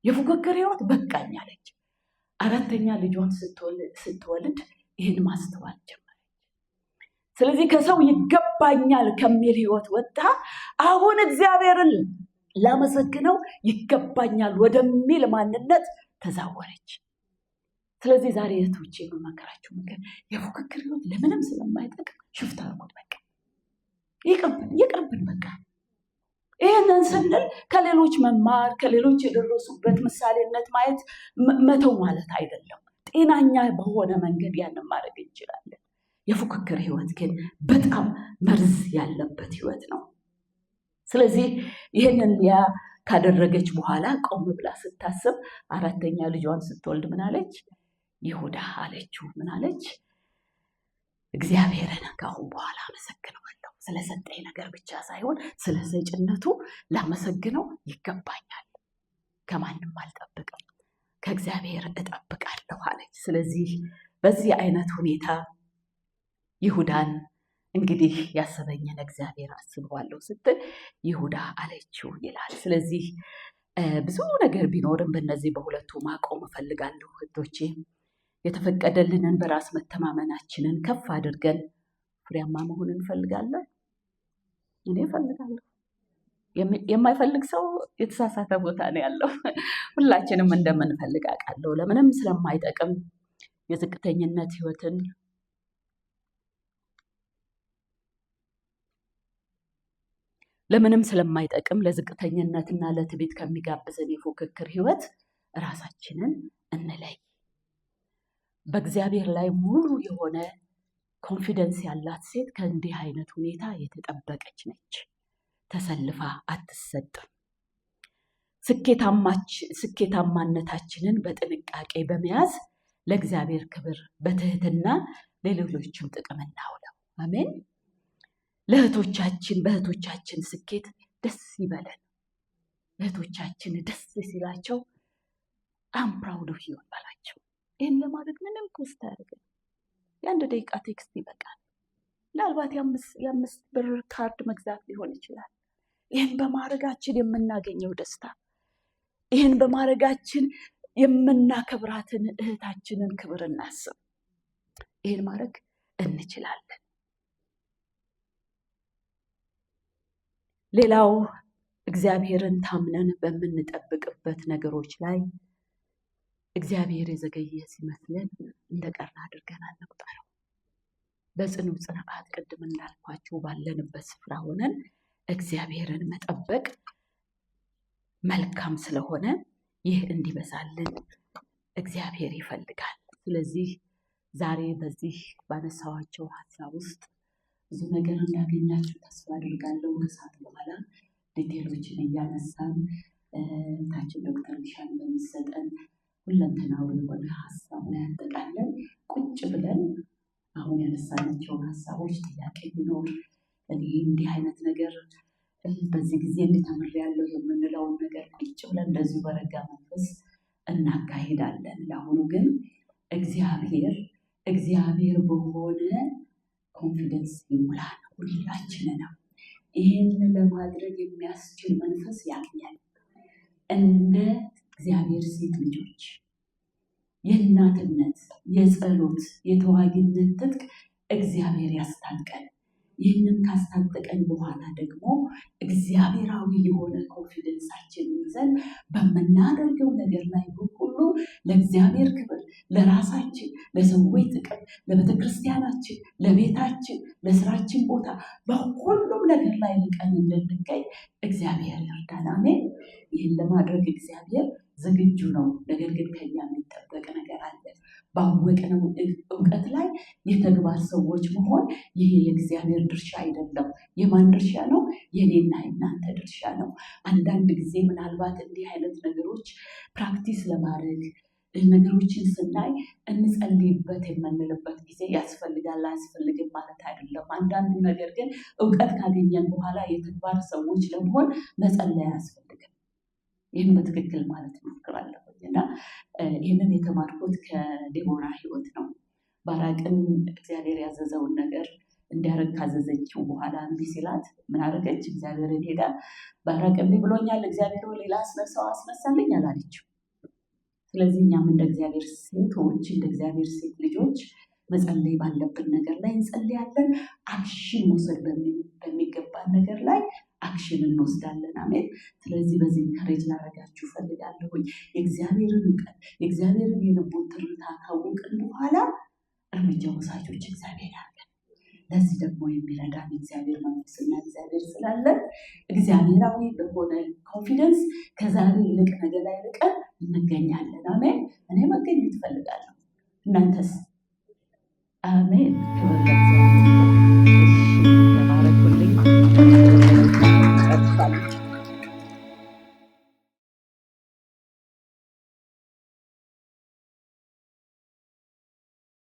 የፉክክር ህይወት በቃኝ አለች። 4ኛ ልጇን ስትወልድ ይህን ማስተዋል ጀመረች። ስለዚህ ከሰው ይገባኛል ከሚል ህይወት ወጥታ አሁን እግዚአብሔርን ላመሰግነው ይገባኛል ወደሚል ማንነት ተዛወረች። ስለዚህ ዛሬ እህቶቼ የምመክራችሁ ምክር የፉክክር ህይወት ለምንም ስለማይጠቅም ሽፍታ አድርጉት። በቃ ይቅርብን። በቃ ይህንን ስንል ከሌሎች መማር፣ ከሌሎች የደረሱበት ምሳሌነት ማየት መተው ማለት አይደለም። ጤናኛ በሆነ መንገድ ያንን ማድረግ እንችላለን። የፉክክር ህይወት ግን በጣም መርዝ ያለበት ህይወት ነው። ስለዚህ ይህንን ሊያ ካደረገች በኋላ ቆም ብላ ስታስብ 4ኛ ልጇን ስትወልድ ምን አለች? ይሁዳ አለችው። ምን አለች? እግዚአብሔርን ከአሁን በኋላ አመሰግነዋለሁ። ስለሰጠኝ ነገር ብቻ ሳይሆን ስለ ሰጭነቱ ላመሰግነው ይገባኛል። ከማንም አልጠብቅም፣ ከእግዚአብሔር እጠብቃለሁ አለች። ስለዚህ በዚህ አይነት ሁኔታ ይሁዳን እንግዲህ ያሰበኝን እግዚአብሔር አስበዋለሁ ስትል ይሁዳ አለችው ይላል። ስለዚህ ብዙ ነገር ቢኖርም በእነዚህ በሁለቱ ማቆም እፈልጋለሁ እህቶቼ። የተፈቀደልንን በራስ መተማመናችንን ከፍ አድርገን ፍሬያማ መሆን እንፈልጋለን። እኔ እፈልጋለሁ። የማይፈልግ ሰው የተሳሳተ ቦታ ነው ያለው። ሁላችንም እንደምንፈልግ አውቃለሁ። ለምንም ስለማይጠቅም የዝቅተኝነት ህይወትን ለዝቅተኝነትና ለትዕቢት ከሚጋብዘን የፉክክር ህይወት ራሳችንን እንለይ። በእግዚአብሔር ላይ ሙሉ የሆነ ኮንፊደንስ ያላት ሴት ከእንዲህ አይነት ሁኔታ የተጠበቀች ነች። ተሰልፋ አትሰጥም። ስኬታማነታችንን በጥንቃቄ በመያዝ ለእግዚአብሔር ክብር በትህትና ለሌሎችም ጥቅም እናውለው። አሜን። በእህቶቻችን ስኬት ደስ ይበለን። እህቶቻችን ደስ ሲላቸው አም ፕራውድ ኦፍ ዩ በላቸው። ይህን ለማድረግ ምንም ኮስት አያደርግም። የ1 ደቂቃ ቴክስት ይበቃል። ምናልባት የ5 ብር ካርድ መግዛት ሊሆን ይችላል። ይህን በማድረጋችን የምናገኘው ደስታ፣ ይህን በማድረጋችን የምናከብራትን እህታችንን ክብር እናስብ። ይህን ማድረግ እንችላለን። ሌላው እግዚአብሔርን ታምነን በምንጠብቅበት ነገሮች ላይ እግዚአብሔር የዘገየ ሲመስለን እንደቀረ አድርገን አንቁጠረው። በጽኑ ጽንዓት ቅድም እንዳልኳችሁ ባለንበት ስፍራ ሆነን እግዚአብሔርን መጠበቅ መልካም ስለሆነ ይህ እንዲበዛልን እግዚአብሔር ይፈልጋል። ስለዚህ ዛሬ በዚህ ባነሳዋቸው ሀሳብ ውስጥ ብዙ ነገር እንዳገኛችሁ ተስፋ አድርጋለሁ። ከሰዓት በኋላ ዲቴሎችን እያነሳን ታችን ዶክተር ቢሻን በሚሰጠን ሁለንተናዊ የሆነ ሀሳብ ላይ ያጠቃለን ቁጭ ብለን አሁን ያነሳናቸውን ሀሳቦች ጥያቄ ቢኖር እንዲህ አይነት ነገር በዚህ ጊዜ እንድተምሬያለሁ የምንለውን ነገር ቁጭ ብለን እንደዚሁ በረጋ መንፈስ እናካሄዳለን። ለአሁኑ ግን እግዚአብሔር በሆነ ኮንፊደንስ ይሙላን ሁላችንንም። ይህን ለማድረግ የሚያስችል መንፈስ ያግኛል። እንደ እግዚአብሔር ሴት ልጆች የእናትነት፣ የጸሎት፣ የተዋጊነት ትጥቅ እግዚአብሔር ያስታጥቀን። ይህንን ካስታጠቀን በኋላ ደግሞ እግዚአብሔራዊ የሆነ ኮንፊደንሳችን ይዘን በምናደርገው ነገር ላይ ሁሉ ለእግዚአብሔር ክብር፣ ለራሳችን፣ ለሰዎች ጥቅም፣ ለቤተክርስቲያናችን፣ ለቤታችን፣ ለስራችን ቦታ በሁሉም ነገር ላይ ልቀን እንድንገኝ እግዚአብሔር ይርዳን። አሜን። ይህን ለማድረግ እግዚአብሔር ዝግጁ ነው። ነገር ግን ከኛ የሚጠበቅ ነገር አለ። ባወቅነው እውቀት ላይ የተግባር ሰዎች መሆን ይሄ የእግዚአብሔር ድርሻ አይደለም። የማን ድርሻ ነው? የኔና የናንተ ድርሻ ነው። አንዳንድ ጊዜ ምናልባት እንዲህ አይነት ነገሮች ፕራክቲስ ለማድረግ ነገሮችን ስናይ እንጸልይበት የምንልበት ጊዜ ያስፈልጋል። አያስፈልግም ማለት አይደለም። አንዳንዱ ነገር ግን እውቀት ካገኘን በኋላ የተግባር ሰዎች ለመሆን መጸለይ አያስፈልግም። ይህን በትክክል ማለት እሞክራለሁ እና ይህንን የተማርኩት ከዴቦራ ህይወት ነው። ባራቅን እግዚአብሔር ያዘዘውን ነገር እንዲያደርግ ካዘዘችው በኋላ እምቢ ሲላት ምን አደረገች? እግዚአብሔርን ሄዳ ባራቅ እምቢ ብሎኛል፣ እግዚአብሔር ሌላ አስነሳው አስነሳልኝ አላለችው። ስለዚህ እኛም እንደ እግዚአብሔር ሴቶች፣ እንደ እግዚአብሔር ሴት ልጆች መጸለይ ባለብን ነገር ላይ እንጸልያለን። አክሽን መውሰድ በሚገባን ነገር ላይ አክሽን እንወስዳለን። አሜን። ስለዚህ በዚህ ኢንካሬጅ ላደርጋችሁ ፈልጋለሁኝ። የእግዚአብሔርን እውቀት የእግዚአብሔርን የልቡን ትርታ ካወቅን በኋላ እርምጃ ወሳጆች እግዚአብሔር ያለን። ለዚህ ደግሞ የሚረዳን እግዚአብሔር መንፈስና እግዚአብሔር ስላለን እግዚአብሔራዊ በሆነ ኮንፊደንስ ከዛሬ ይልቅ ነገ ላይ ልቀን እንገኛለን። አሜን። እኔ መገኘት እፈልጋለሁ። እናንተስ? አሜን። ክብር ለእግዚአብሔር።